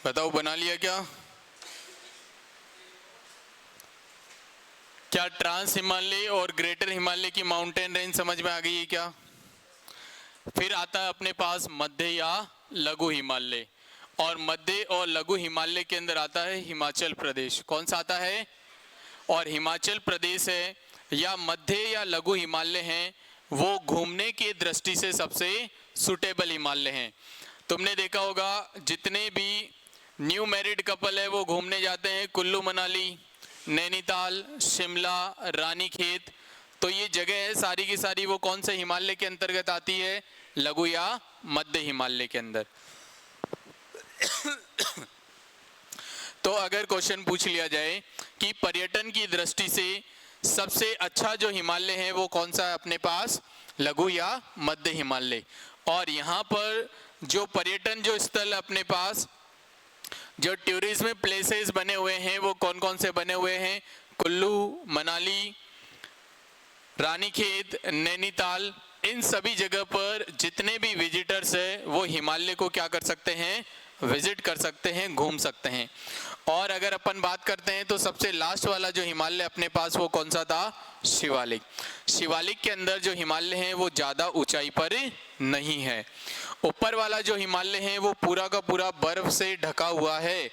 Speaker 1: बताओ बना लिया क्या? क्या ट्रांस हिमालय और ग्रेटर हिमालय की माउंटेन रेंज समझ में आ गई है क्या? फिर आता है अपने पास मध्य या लघु हिमालय, और मध्य और लघु हिमालय के अंदर आता है हिमाचल प्रदेश। कौन सा आता है? और हिमाचल प्रदेश है या मध्य या लघु हिमालय हैं, वो घूमने की दृष्टि से सबसे सुटेबल हिमालय हैं। तुमने देखा होगा जितने भी न्यू मैरिड कपल है वो घूमने जाते हैं कुल्लू मनाली, नैनीताल, शिमला, रानीखेत, तो ये जगह है सारी की सारी वो कौन से हिमालय के अंतर्गत आती है? लघु या मध्य हिमालय के अंदर। तो अगर क्वेश्चन पूछ लिया जाए कि पर्यटन की दृष्टि से सबसे अच्छा जो हिमालय है वो कौन सा है अपने पास? लघु या मध्य हिमालय। और यहाँ पर जो पर्यटन जो स्थल अपने पास जो टूरिज्म प्लेसेस बने हुए हैं वो कौन कौन से बने हुए हैं? कुल्लू मनाली, रानीखेत, नैनीताल, इन सभी जगह पर जितने भी विजिटर्स है वो हिमालय को क्या कर सकते हैं? विजिट कर सकते हैं, घूम सकते हैं। और अगर अपन बात करते हैं तो सबसे लास्ट वाला जो हिमालय अपने पास वो कौन सा था? शिवालिक। शिवालिक के अंदर जो हिमालय है वो ज्यादा ऊंचाई पर नहीं है। ऊपर वाला जो हिमालय है वो पूरा का पूरा बर्फ से ढका हुआ है,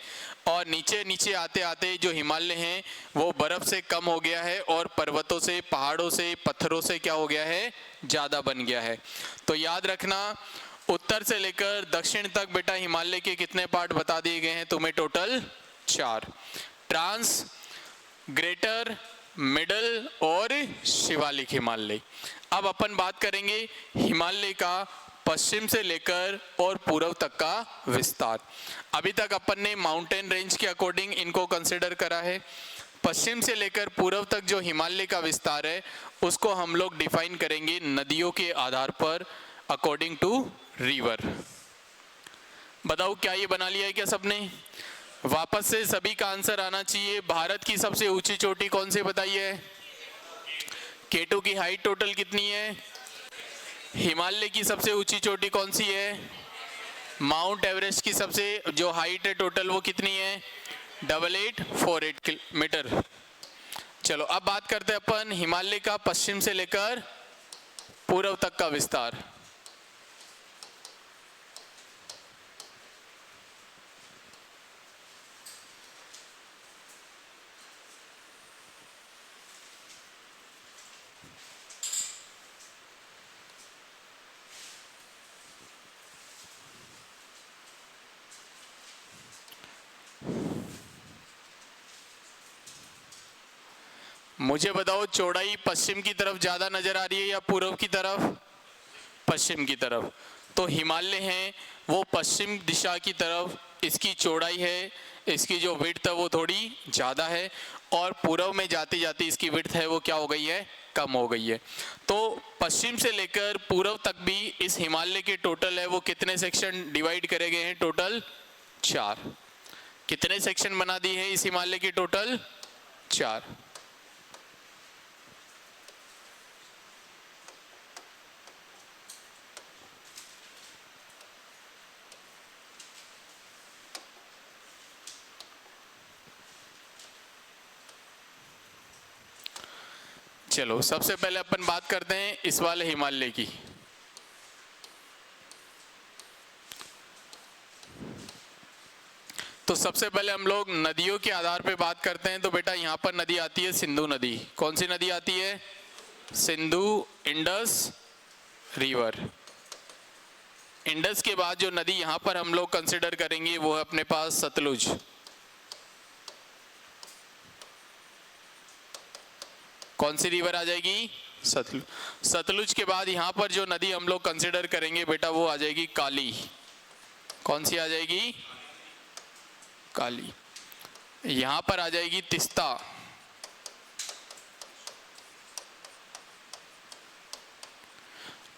Speaker 1: और नीचे नीचे आते आते जो हिमालय है वो बर्फ से कम हो गया है और पर्वतों से, पहाड़ों से, पत्थरों से क्या हो गया है? ज्यादा बन गया है। तो याद रखना उत्तर से लेकर दक्षिण तक बेटा हिमालय के कितने पार्ट बता दिए गए हैं तुम्हें? टोटल 4। ट्रांस, ग्रेटर, मिडल और शिवालिक हिमालय। अब अपन बात करेंगे हिमालय का पश्चिम से लेकर और पूर्व तक का विस्तार। अभी तक अपन ने माउंटेन रेंज के अकॉर्डिंग इनको कंसिडर करा है। पश्चिम से लेकर पूर्व तक जो हिमालय का विस्तार है उसको हम लोग डिफाइन करेंगे नदियों के आधार पर, अकॉर्डिंग टू रिवर। बताओ क्या ये बना लिया है क्या सबने? वापस से सभी का आंसर आना चाहिए। भारत की सबसे ऊंची चोटी कौन सी बताइए? K2 की हाइट टोटल कितनी है? हिमालय की सबसे ऊंची चोटी कौन सी है? माउंट एवरेस्ट की सबसे जो हाइट है टोटल वो कितनी है? 8848 मीटर। चलो अब बात करते हैं अपन हिमालय का पश्चिम से लेकर पूर्व तक का विस्तार। मुझे बताओ चौड़ाई पश्चिम की तरफ ज्यादा नजर आ रही है या पूर्व की तरफ? पश्चिम की तरफ। तो हिमालय है वो पश्चिम दिशा की तरफ, इसकी चौड़ाई है, इसकी जो विड्थ है वो थोड़ी ज्यादा है, और पूर्व में जाते जाते इसकी विड्थ है वो क्या हो गई है? कम हो गई है। तो पश्चिम से लेकर पूर्व तक भी इस हिमालय के टोटल है वो कितने सेक्शन डिवाइड करे गए हैं? टोटल 4। कितने सेक्शन बना दिए हैं इस हिमालय के? टोटल 4। चलो सबसे पहले अपन बात करते हैं इस वाले हिमालय की। तो सबसे पहले हम लोग नदियों के आधार पे बात करते हैं। तो बेटा यहाँ पर नदी आती है सिंधु नदी। कौन सी नदी आती है? Sindhu Indus river. इंडस के बाद जो नदी यहाँ पर हम लोग कंसिडर करेंगे वो है अपने पास सतलुज। कौन सी रिवर आ जाएगी? सतलुज। सतलुज के बाद यहाँ पर जो नदी हम लोग कंसिडर करेंगे बेटा वो आ जाएगी काली। कौन सी आ जाएगी? काली। यहाँ पर आ जाएगी तिस्ता।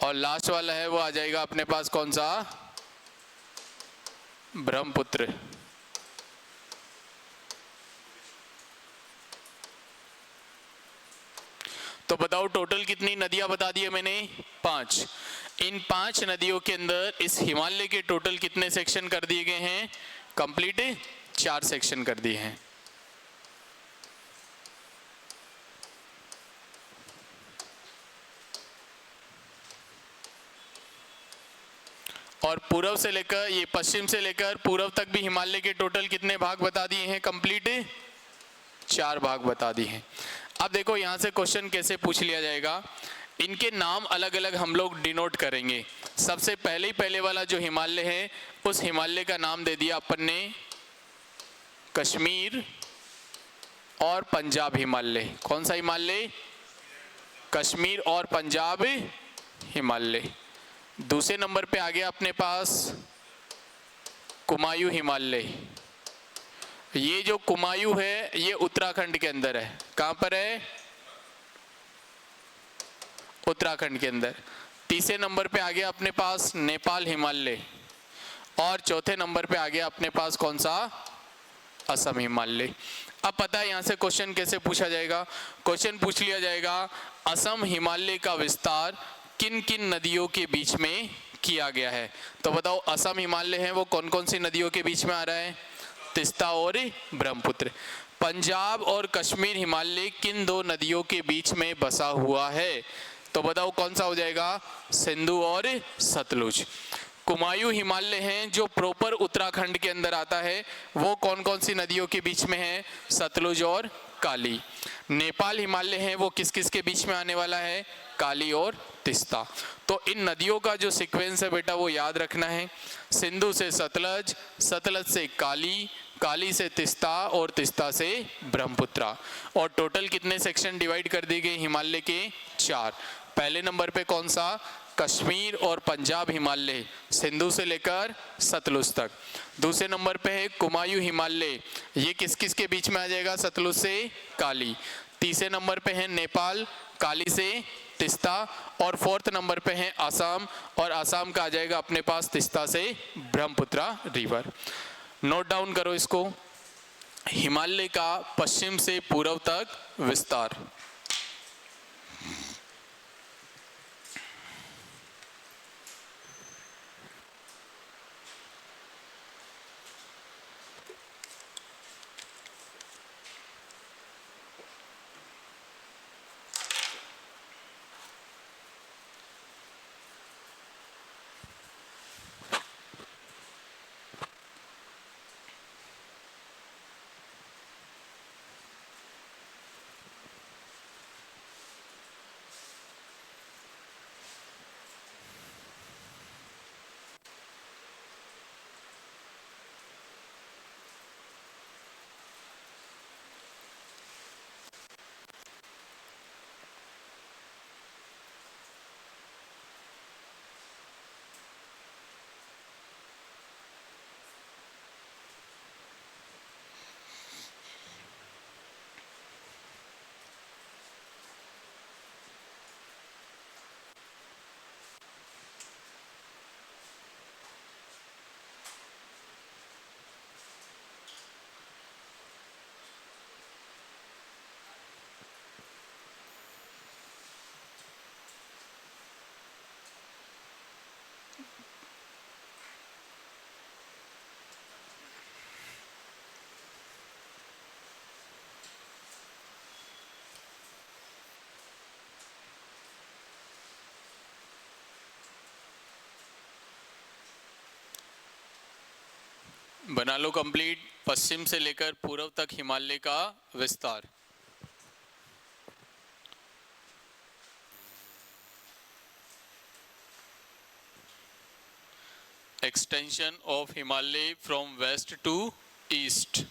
Speaker 1: और लास्ट वाला है वो आ जाएगा अपने पास कौन सा? ब्रह्मपुत्र। तो बताओ टोटल कितनी नदियां बता दी है मैंने? 5। इन 5 नदियों के अंदर इस हिमालय के टोटल कितने सेक्शन कर दिए गए हैं? कंप्लीट 4 सेक्शन कर दिए हैं। और पूर्व से लेकर ये पश्चिम से लेकर पूर्व तक भी हिमालय के टोटल कितने भाग बता दिए हैं? कंप्लीट 4 भाग बता दिए हैं। अब देखो यहां से क्वेश्चन कैसे पूछ लिया जाएगा। इनके नाम अलग अलग हम लोग डिनोट करेंगे। सबसे पहले वाला जो हिमालय है उस हिमालय का नाम दे दिया अपन ने कश्मीर और पंजाब हिमालय। कौन सा हिमालय? कश्मीर और पंजाब हिमालय। दूसरे नंबर पे आ गया अपने पास कुमायूं हिमालय। ये जो कुमायूं है ये उत्तराखंड के अंदर है। कहां पर है? उत्तराखंड के अंदर। तीसरे नंबर पे आ गया अपने पास नेपाल हिमालय। और चौथे नंबर पे आ गया अपने पास कौन सा? असम हिमालय। अब पता है यहां से क्वेश्चन कैसे पूछा जाएगा। क्वेश्चन पूछ लिया जाएगा असम हिमालय का विस्तार किन किन नदियों के बीच में किया गया है। तो बताओ असम हिमालय है वो कौन कौन सी नदियों के बीच में आ रहा है? तिस्ता और ब्रह्मपुत्र। पंजाब और कश्मीर हिमालय किन 2 नदियों के बीच में बसा हुआ है? तो बताओ कौन सा हो जाएगा? सिंधु और सतलुज। कुमायूं हिमालय हैं जो प्रॉपर उत्तराखंड के अंदर आता है वो कौन कौन सी नदियों के बीच में है? सतलुज और काली। नेपाल हिमालय है वो किस किस के बीच में आने वाला है? काली और तिस्ता। तो इन नदियों का जो सीक्वेंस है बेटा वो याद रखना है। सिंधु से सतलज, सतलज से काली, काली से तिस्ता और तिस्ता से ब्रह्मपुत्र। और टोटल कितने सेक्शन डिवाइड कर दिए गए हिमालय के? 4। पहले नंबर पे कौन सा? कश्मीर और पंजाब हिमालय सिंधु से लेकर सतलुज तक। दूसरे नंबर पे है कुमायूं हिमालय, ये किस किस के बीच में आ जाएगा? सतलुज से काली। तीसरे नंबर पे है नेपाल, काली से तिस्ता। और 4th नंबर पे है आसाम, और आसाम का आ जाएगा अपने पास तिस्ता से ब्रह्मपुत्र रिवर। नोट डाउन करो इसको। हिमालय का पश्चिम से पूर्व तक विस्तार। बना लो कंप्लीट, पश्चिम से लेकर पूर्व तक हिमालय का विस्तार। Extension of Himalaya from west to east.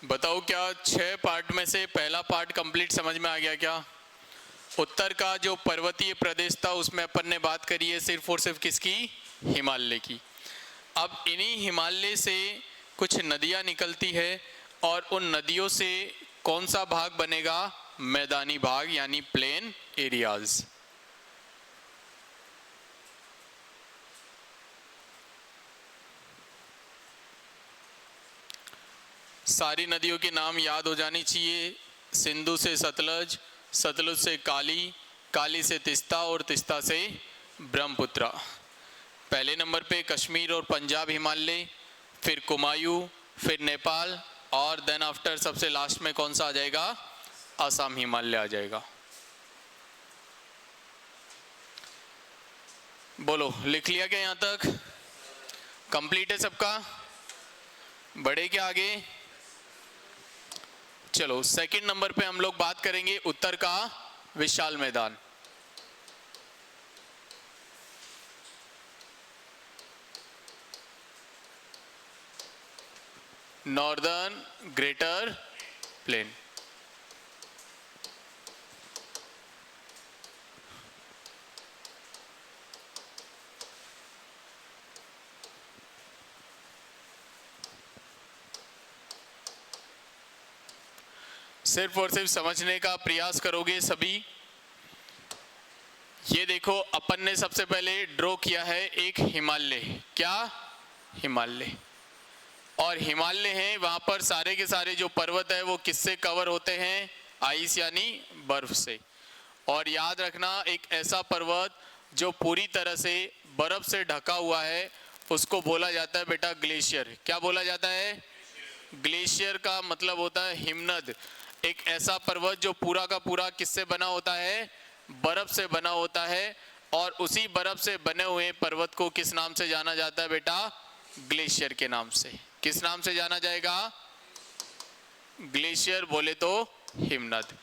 Speaker 1: बताओ क्या 6 पार्ट में से पहला पार्ट कंप्लीट समझ में आ गया क्या? उत्तर का जो पर्वतीय प्रदेश था उसमें अपन ने बात करी है सिर्फ और सिर्फ किसकी? हिमालय की। अब इन्हीं हिमालय से कुछ नदियां निकलती है और उन नदियों से कौन सा भाग बनेगा? मैदानी भाग यानी प्लेन एरियाज। सारी नदियों के नाम याद हो जानी चाहिए। सिंधु से सतलज, सतलुज से काली, काली से तिस्ता और तिस्ता से ब्रह्मपुत्र। पहले नंबर पे कश्मीर और पंजाब हिमालय, फिर कुमायूं, फिर नेपाल और देन आफ्टर सबसे लास्ट में कौन सा आ जाएगा? असम हिमालय आ जाएगा। बोलो लिख लिया क्या? यहाँ तक कंप्लीट है सबका? बढ़े क्या आगे? चलो सेकंड नंबर पे हम लोग बात करेंगे उत्तर का विशाल मैदान। Northern greater plain. सिर्फ और सिर्फ समझने का प्रयास करोगे सभी। ये देखो अपन ने सबसे पहले ड्रॉ किया है एक हिमालय। क्या? हिमालय। और हिमालय है, वहां पर सारे के सारे जो पर्वत है वो किससे कवर होते हैं? आइस यानी बर्फ से। और याद रखना एक ऐसा पर्वत जो पूरी तरह से बर्फ से ढका हुआ है उसको बोला जाता है बेटा ग्लेशियर। क्या बोला जाता है? ग्लेशियर का मतलब होता है हिमनद। एक ऐसा पर्वत जो पूरा का पूरा किससे बना होता है? बर्फ से बना होता है। और उसी बर्फ से बने हुए पर्वत को किस नाम से जाना जाता है बेटा? ग्लेशियर के नाम से। किस नाम से जाना जाएगा? ग्लेशियर बोले तो हिमनद।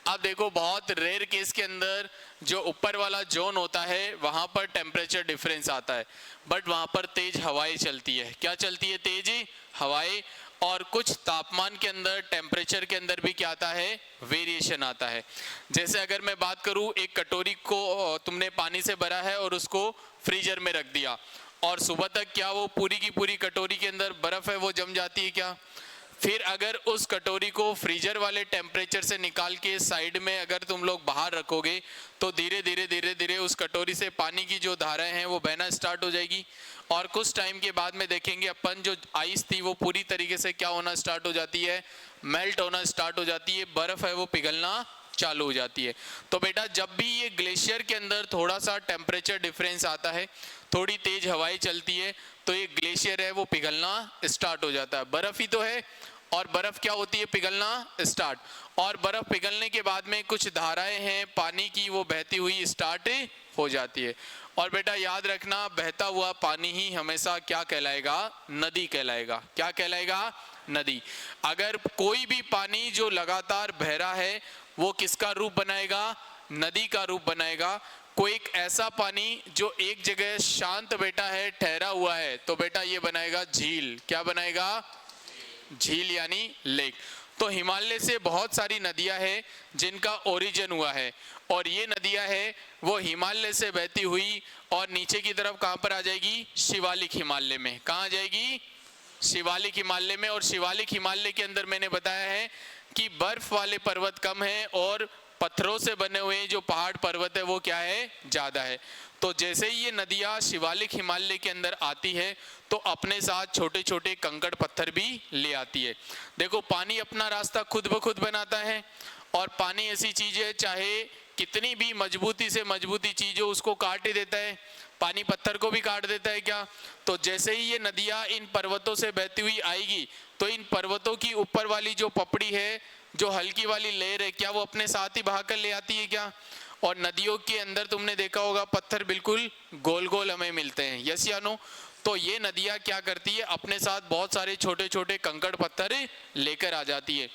Speaker 1: अब देखो बहुत रेयर केस के अंदर जो ऊपर वाला जोन होता है वहां पर टेम्परेचर डिफरेंस आता है, बट वहां पर तेज हवाएं चलती है। क्या चलती है? तेज हवाएं। और कुछ तापमान के अंदर, टेम्परेचर के अंदर भी क्या आता है? वेरिएशन आता है। जैसे अगर मैं बात करूं, एक कटोरी को तुमने पानी से भरा है और उसको फ्रीजर में रख दिया और सुबह तक क्या वो पूरी की पूरी कटोरी के अंदर बर्फ है वो जम जाती है क्या? फिर अगर उस कटोरी को फ्रीजर वाले टेम्परेचर से निकाल के साइड में अगर तुम लोग बाहर रखोगे तो धीरे धीरे धीरे धीरे उस कटोरी से पानी की जो धाराएं हैं वो बहना स्टार्ट हो जाएगी। और कुछ टाइम के बाद में देखेंगे अपन जो आइस थी वो पूरी तरीके से क्या होना स्टार्ट हो जाती है? मेल्ट होना स्टार्ट हो जाती है। बर्फ है वो पिघलना चालू हो जाती है। तो बेटा जब भी ये ग्लेशियर के अंदर थोड़ा सा टेम्परेचर डिफरेंस आता है, थोड़ी तेज हवाएं चलती है, तो ये ग्लेशियर है वो पिघलना स्टार्ट हो जाता है। बर्फ ही तो है और बर्फ क्या होती है? पिघलना स्टार्ट। और बर्फ पिघलने के बाद में कुछ धाराएं हैं पानी की वो बहती हुई स्टार्ट हो जाती है। और बेटा याद रखना बहता हुआ पानी ही हमेशा क्या कहलाएगा? नदी कहलाएगा। क्या कहलाएगा? नदी। अगर कोई भी पानी जो लगातार बह रहा है वो किसका रूप बनाएगा? नदी का रूप बनाएगा। कोई एक ऐसा पानी जो एक जगह शांत बेटा है, ठहरा हुआ है, तो बेटा ये बनाएगा झील। क्या बनाएगा? झील यानी लेक। तो हिमालय से बहुत सारी नदियां हैं जिनका ओरिजिन हुआ है और ये नदियां हैं वो हिमालय से बहती हुई और नीचे की तरफ कहां पर आ जाएगी? शिवालिक हिमालय में। कहां आ जाएगी? शिवालिक हिमालय में। और शिवालिक हिमालय के अंदर मैंने बताया है कि बर्फ वाले पर्वत कम है और पत्थरों से बने हुए जो पहाड़ पर्वत है वो क्या है, ज्यादा है। तो जैसे ही ये नदियां शिवालिक हिमालय के अंदर आती है तो अपने साथ छोटे छोटे कंकड़ पत्थर भी ले आती है। देखो पानी अपना रास्ता खुद ब खुद बनाता है, और पानी ऐसी चीज है चाहे कितनी भी मजबूती से मजबूती चीज हो उसको काट ही देता है। पानी पत्थर को भी काट देता है क्या? तो जैसे ही ये नदियां इन पर्वतों से बहती हुई आएगी तो इन पर्वतों की ऊपर वाली जो पपड़ी है, जो हल्की वाली लेयर है, क्या वो अपने साथ ही बहाकर ले आती है क्या? और नदियों के अंदर तुमने देखा होगा पत्थर बिल्कुल गोल गोल हमें मिलते हैं, यस या नो? तो ये नदियां क्या करती है, अपने साथ बहुत सारे छोटे छोटे कंकड़ पत्थर लेकर आ जाती है।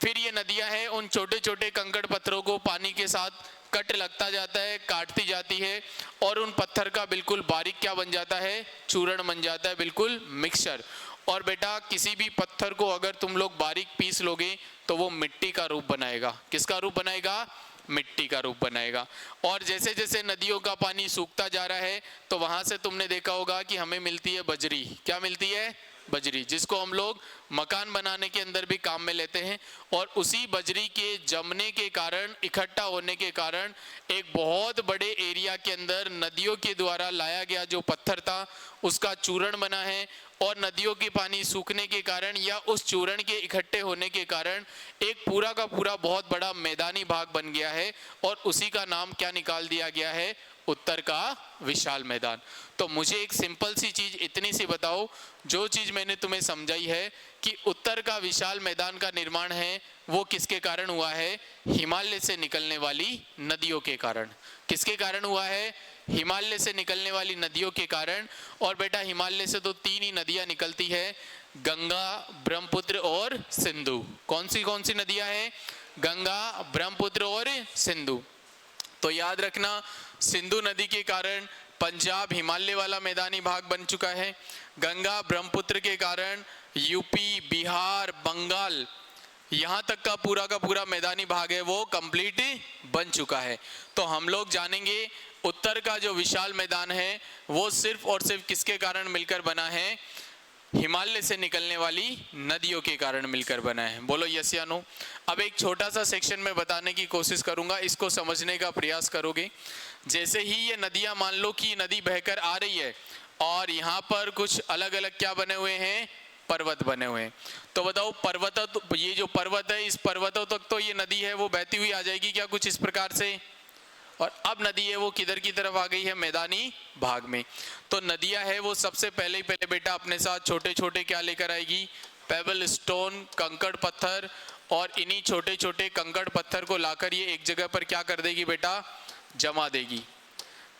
Speaker 1: फिर ये नदियां हैं उन छोटे छोटे कंकड़ पत्थरों को पानी के साथ कट लगता जाता है, काटती जाती है, और उन पत्थर का बिल्कुल बारीक क्या बन जाता है, चूर्ण बन जाता है, बिल्कुल मिक्सचर। और बेटा किसी भी पत्थर को अगर तुम लोग बारीक पीस लोगे तो वो मिट्टी का रूप बनाएगा। किसका रूप बनाएगा? मिट्टी का रूप बनाएगा। और जैसे जैसे नदियों का पानी सूखता जा रहा है तो वहां से तुमने देखा होगा कि हमें मिलती है बजरी। क्या मिलती है? बजरी, जिसको हम लोग मकान बनाने के अंदर भी काम में लेते हैं। और उसी बजरी के जमने के कारण, इकट्ठा होने के कारण एक बहुत बड़े एरिया के अंदर नदियों के द्वारा लाया गया जो पत्थर था उसका चूर्ण बना है। और नदियों के पानी सूखने के कारण या उस चूर्ण के इकट्ठे होने के कारण एक पूरा का पूरा बहुत बड़ा मैदानी भाग बन गया है, और उसी का नाम क्या निकाल दिया गया है? उत्तर का विशाल मैदान। तो मुझे एक सिंपल सी चीज इतनी सी बताओ, जो चीज मैंने तुम्हें समझाई है कि उत्तर का विशाल मैदान का निर्माण है वो किसके कारण हुआ है? हिमालय से निकलने वाली नदियों के कारण। किसके कारण हुआ है? हिमालय से निकलने वाली नदियों के कारण। और बेटा हिमालय से तो 3 ही नदियां निकलती है, गंगा, ब्रह्मपुत्र और सिंधु। कौन सी नदियां हैं? गंगा, ब्रह्मपुत्र और सिंधु। तो याद रखना, सिंधु नदी के कारण पंजाब हिमालय वाला मैदानी भाग बन चुका है। गंगा ब्रह्मपुत्र के कारण यूपी, बिहार, बंगाल, यहां तक का पूरा मैदानी भाग है वो कंप्लीट बन चुका है। तो हम लोग जानेंगे उत्तर का जो विशाल मैदान है वो सिर्फ और सिर्फ किसके कारण मिलकर बना है? हिमालय से निकलने वाली नदियों के कारण मिलकर बना है। बोलो यस या नो? अब एक छोटा सा सेक्शन में बताने की कोशिश करूंगा, इसको समझने का प्रयास करोगे। जैसे ही ये नदियां, मान लो कि नदी बहकर आ रही है और यहाँ पर कुछ अलग अलग क्या बने हुए हैं? पर्वत बने हुए हैं। तो बताओ पर्वत, ये जो पर्वत है इस पर्वतों तक तो ये नदी है वो बहती हुई आ जाएगी क्या कुछ इस प्रकार से? और अब नदी है वो किधर की तरफ आ गई है? मैदानी भाग में। तो नदियां है वो सबसे पहले बेटा अपने साथ छोटे छोटे क्या लेकर आएगी? पेबल स्टोन, कंकड़ पत्थर। और इन्हीं छोटे छोटे कंकड़ पत्थर को लाकर ये एक जगह पर क्या कर देगी बेटा? जमा देगी।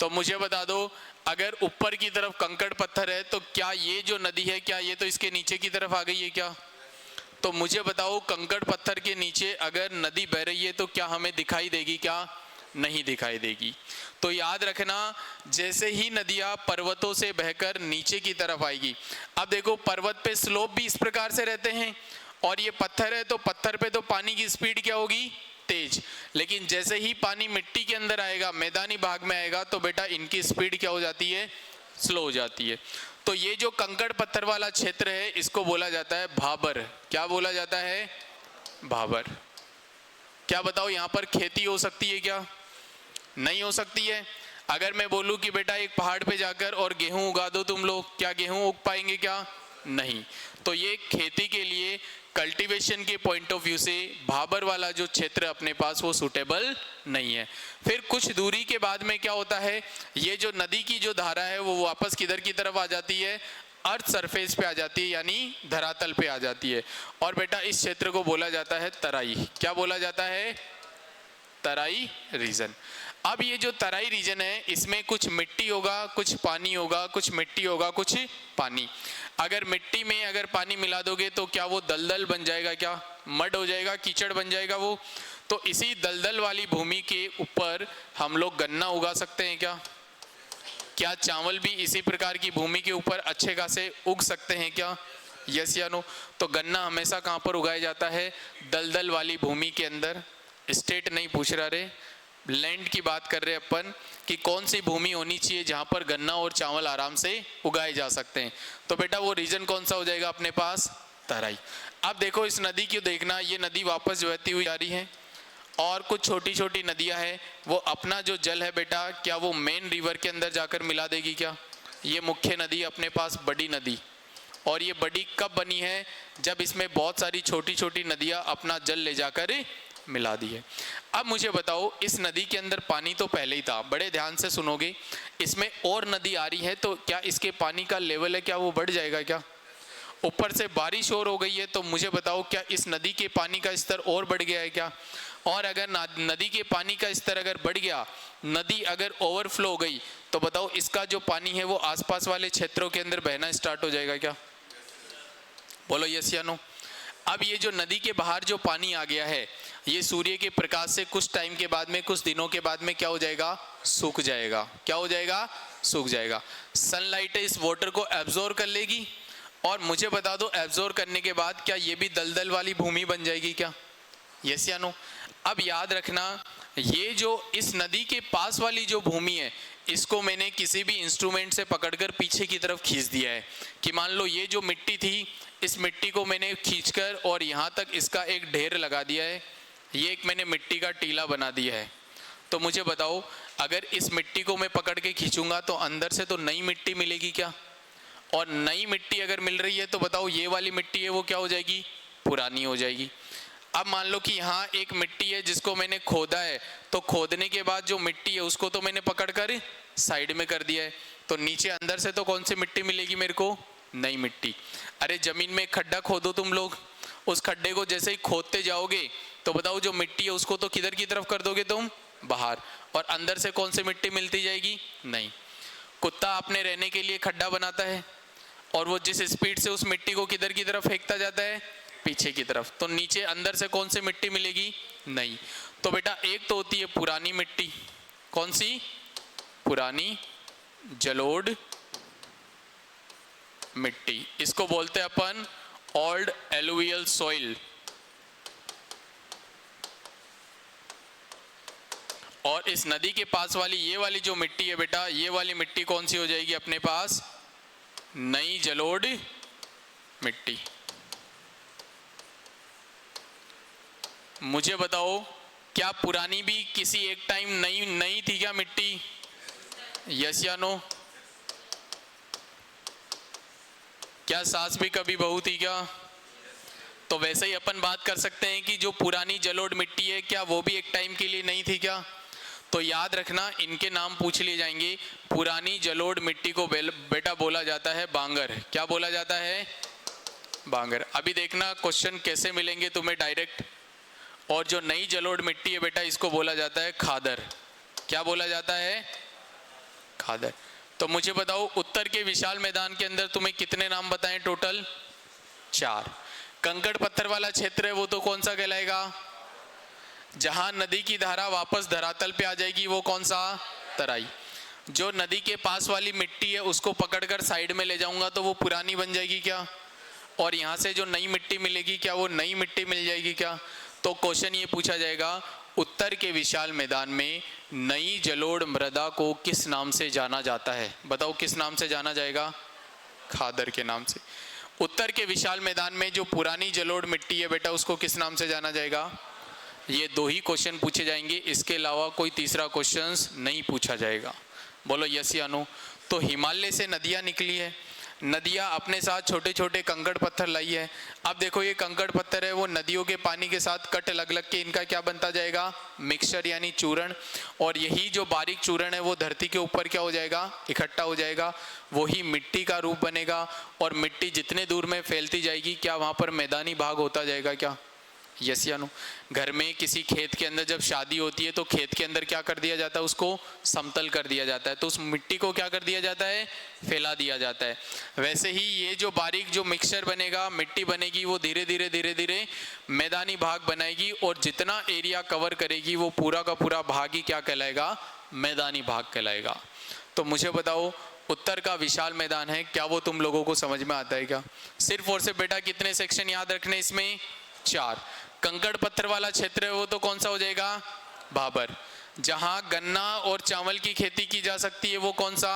Speaker 1: तो मुझे बता दो, अगर ऊपर की तरफ कंकड़ पत्थर है तो क्या ये जो नदी है क्या ये तो इसके नीचे की तरफ आ गई है क्या? तो मुझे बताओ कंकड़ पत्थर के नीचे अगर नदी बह रही है तो क्या हमें दिखाई देगी क्या? नहीं दिखाई देगी। तो याद रखना, जैसे ही नदियां पर्वतों से बहकर नीचे की तरफ आएगी, अब देखो पर्वत पे स्लोप भी इस प्रकार से रहते हैं, और ये पत्थर है तो पत्थर पे तो पानी की स्पीड क्या होगी? तेज। लेकिन जैसे ही पानी मिट्टी के अंदर आएगा, मैदानी भाग में आएगा, तो बेटा इनकी स्पीड क्या हो जाती है? स्लो हो जाती है। तो ये जो कंकड़ पत्थर वाला क्षेत्र है इसको बोला जाता है भाबर। क्या बोला जाता है? भाबर। क्या बताओ यहाँ पर खेती हो सकती है क्या? नहीं हो सकती है। अगर मैं बोलूं कि बेटा एक पहाड़ पे जाकर और गेहूं उगा दो तुम लोग, क्या गेहूं उग पाएंगे क्या? नहीं। तो ये खेती के लिए कल्टीवेशन के पॉइंट ऑफ व्यू से भाबर वाला जो क्षेत्र अपने पास वो सूटेबल नहीं है। फिर कुछ दूरी के बाद में क्या होता है, ये जो नदी की जो धारा है वो वापस किधर की तरफ आ जाती है? अर्थ सरफेस पे आ जाती है, यानी धरातल पे आ जाती है। और बेटा इस क्षेत्र को बोला जाता है तराई। क्या बोला जाता है? तराई रीजन। अब ये जो तराई रीजन है इसमें कुछ मिट्टी होगा, कुछ पानी होगा, कुछ मिट्टी होगा, कुछ पानी। अगर मिट्टी में अगर पानी मिला दोगे तो क्या वो दलदल बन जाएगा? क्या मड हो जाएगा? कीचड़ बन जाएगा वो? तो इसी दलदल वाली भूमि के ऊपर हम लोग गन्ना उगा सकते हैं क्या? क्या चावल भी इसी प्रकार की भूमि के ऊपर अच्छे खासे उग सकते हैं क्या? यस या नो? तो गन्ना हमेशा कहाँ पर उगाया जाता है? दलदल वाली भूमि के अंदर। स्टेट नहीं पूछ रहा रे, लैंड की बात कर रहे अपन कि कौन सी भूमि होनी चाहिए जहां पर गन्ना और चावल आराम से उगाए जा सकते हैं। तो बेटा वो रीजन कौन सा हो जाएगा अपने पास? तराई। अब देखो इस नदी को देखना, ये नदी वापस बहती हुई आ रही है और कुछ छोटी छोटी नदियां हैं, वो अपना जो जल है बेटा क्या वो मेन रिवर के अंदर जाकर मिला देगी क्या? ये मुख्य नदी अपने पास बड़ी नदी, और ये बड़ी कब बनी है? जब इसमें बहुत सारी छोटी छोटी नदियां अपना जल ले जाकर मिला दी है। अब मुझे बताओ, इस नदी के अंदर पानी तो पहले ही था, बड़े ध्यान से सुनोगे, इसमें और नदी आ रही है तो क्या इसके पानी का लेवल है क्या वो बढ़ जाएगा क्या? ऊपर से बारिश और हो गई है तो मुझे बताओ क्या इस नदी के पानी का स्तर और बढ़ गया है क्या? और अगर नदी के पानी का स्तर अगर बढ़ गया, नदी अगर ओवरफ्लो हो गई, तो बताओ इसका जो पानी है वो आसपास वाले क्षेत्रों के अंदर बहना स्टार्ट हो जाएगा क्या? बोलो यस या नो। अब ये जो नदी के बाहर जो पानी आ गया है, ये सूर्य के प्रकाश से कुछ टाइम के बाद में, कुछ दिनों के बाद में क्या हो जाएगा? सूख जाएगा। क्या हो जाएगा? सूख जाएगा। सनलाइट इस वाटर को एब्जॉर्ब कर लेगी, और मुझे बता दो एब्जॉर्ब करने के बाद क्या ये भी दलदल वाली भूमि बन जाएगी क्या? यस या नो। अब याद रखना, ये जो इस नदी के पास वाली जो भूमि है, इसको मैंने किसी भी इंस्ट्रूमेंट से पकड़कर पीछे की तरफ खींच दिया है कि मान लो ये जो मिट्टी थी, इस मिट्टी को मैंने खींचकर और यहाँ तक इसका एक ढेर लगा दिया है, ये एक मैंने मिट्टी का टीला बना दिया है। तो मुझे बताओ, अगर इस मिट्टी को मैं पकड़ के खींचूंगा तो अंदर से तो नई मिट्टी मिलेगी क्या? और नई मिट्टी अगर मिल रही है तो बताओ ये वाली मिट्टी है वो क्या हो जाएगी? पुरानी हो जाएगी। अब मान लो कि यहाँ एक मिट्टी है जिसको मैंने खोदा है, तो खोदने के बाद जो मिट्टी है उसको तो मैंने पकड़कर साइड में कर दिया है, तो नीचे अंदर से तो कौन सी मिट्टी मिलेगी मेरे को? नई मिट्टी। अरे जमीन में एक खड्डा खोदो तुम लोग, उस खड्डे को जैसे ही खोदते जाओगे तो बताओ जो मिट्टी है उसको तो किधर की तरफ कर दोगे तुम? बाहर। और अंदर से कौन सी मिट्टी मिलती जाएगी? नहीं। कुत्ता अपने रहने के लिए खड्डा बनाता है, और वो जिस स्पीड से उस मिट्टी को किधर की तरफ फेंकता जाता है? पीछे की तरफ। तो नीचे अंदर से कौन सी मिट्टी मिलेगी? नहीं। तो बेटा एक तो होती है पुरानी मिट्टी, कौन सी? पुरानी जलोढ़ मिट्टी, इसको बोलते हैं अपन ओल्ड एलुवियल सॉइल। और इस नदी के पास वाली ये वाली जो मिट्टी है बेटा, ये वाली मिट्टी कौन सी हो जाएगी अपने पास? नई जलोढ़ मिट्टी। मुझे बताओ, क्या पुरानी भी किसी एक टाइम नई नई थी क्या मिट्टी? यस या नो? क्या सास भी कभी बहू थी क्या? तो वैसे ही अपन बात कर सकते हैं कि जो पुरानी जलोढ़ मिट्टी है, क्या वो भी एक टाइम के लिए नहीं थी क्या? तो याद रखना, इनके नाम पूछ लिए जाएंगे। पुरानी जलोढ़ मिट्टी को बेटा बोला जाता है बांगर। क्या बोला जाता है? बांगर। अभी देखना क्वेश्चन कैसे मिलेंगे तुम्हें डायरेक्ट। और जो नई जलोढ़ मिट्टी है बेटा, इसको बोला जाता है खादर। क्या बोला जाता है? खादर। तो मुझे बताओ, उत्तर के विशाल मैदान के अंदर तुम्हें कितने नाम बताएं टोटल? 4। कंकड़ पत्थर वाला क्षेत्र है वो तो कौन सा कहलाएगा? जहां नदी की धारा वापस धरातल पे आ जाएगी वो कौन सा? तराई। जो नदी के पास वाली मिट्टी है उसको पकड़कर साइड में ले जाऊंगा तो वो पुरानी बन जाएगी क्या? और यहाँ से जो नई मिट्टी मिलेगी क्या वो नई मिट्टी मिल जाएगी क्या? तो क्वेश्चन ये पूछा जाएगा, उत्तर के विशाल मैदान में नई जलोढ़ मृदा को किस नाम से जाना जाता है? बताओ किस नाम से जाना जाएगा? खादर के नाम से। उत्तर के विशाल मैदान में जो पुरानी जलोढ़ मिट्टी है बेटा, उसको किस नाम से जाना जाएगा? ये 2 ही क्वेश्चन पूछे जाएंगे, इसके अलावा कोई तीसरा क्वेश्चन नहीं पूछा जाएगा। बोलो यस या नो। तो हिमालय से नदियाँ निकली है, नदियाँ अपने साथ छोटे छोटे कंकड़ पत्थर लाई है। अब देखो ये कंकड़ पत्थर है वो नदियों के पानी के साथ कट लग लग के इनका क्या बनता जाएगा? मिक्सचर यानी चूर्ण। और यही जो बारीक चूर्ण है वो धरती के ऊपर क्या हो जाएगा? इकट्ठा हो जाएगा, वही मिट्टी का रूप बनेगा। और मिट्टी जितने दूर में फैलती जाएगी क्या वहाँ पर मैदानी भाग होता जाएगा क्या? यस या नो। घर में किसी खेत के अंदर जब शादी होती है तो खेत के अंदर क्या कर दिया जाता है? उसको समतल कर दिया जाता है, तो उस मिट्टी को क्या कर दिया जाता है? फैला दिया जाता है। वैसे ही ये जो बारीक जो मिक्सचर बनेगा, मिट्टी बनेगी, वो धीरे धीरे धीरे धीरे मैदानी भाग बनाएगी, और जितना एरिया कवर करेगी वो पूरा का पूरा भाग ही क्या कहलाएगा? मैदानी भाग कहलाएगा। तो मुझे बताओ, उत्तर का विशाल मैदान है, क्या वो तुम लोगों को समझ में आता है क्या? सिर्फ और सिर्फ बेटा कितने सेक्शन याद रखने इसमें? 4। कंकड़ पत्थर वाला क्षेत्र है वो तो कौन सा हो जाएगा? भाबर। जहां गन्ना और चावल की खेती की जा सकती है वो कौन सा?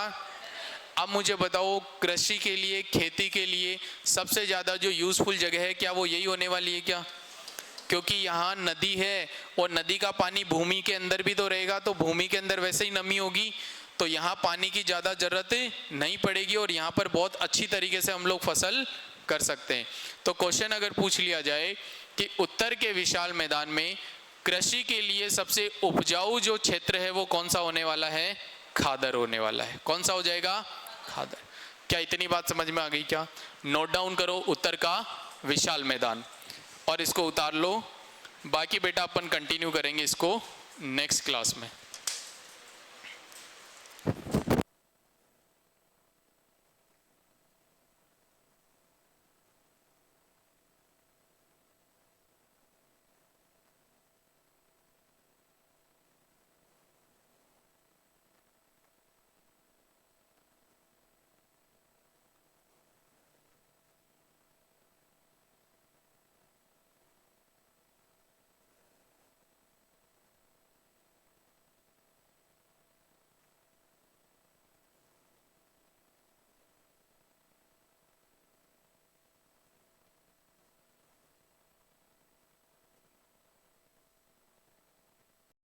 Speaker 1: अब मुझे बताओ, कृषि के लिए, खेती के लिए सबसे ज्यादा जो यूजफुल जगह है क्या वो यही होने वाली है क्या? क्योंकि यहाँ नदी है और नदी का पानी भूमि के अंदर भी तो रहेगा, तो भूमि के अंदर वैसे ही नमी होगी, तो यहाँ पानी की ज़्यादा ज़रूरत नहीं पड़ेगी और यहाँ पर बहुत अच्छी तरीके से हम लोग फसल कर सकते हैं। तो क्वेश्चन अगर पूछ लिया जाए कि उत्तर के विशाल मैदान में कृषि के लिए सबसे उपजाऊ जो क्षेत्र है वो कौन सा होने वाला है? खादर होने वाला है। कौन सा हो जाएगा? खादर। क्या इतनी बात समझ में आ गई? क्या नोट डाउन करो, उत्तर का विशाल मैदान, और इसको उतार लो। बाकी बेटा अपन कंटिन्यू करेंगे इसको नेक्स्ट क्लास में।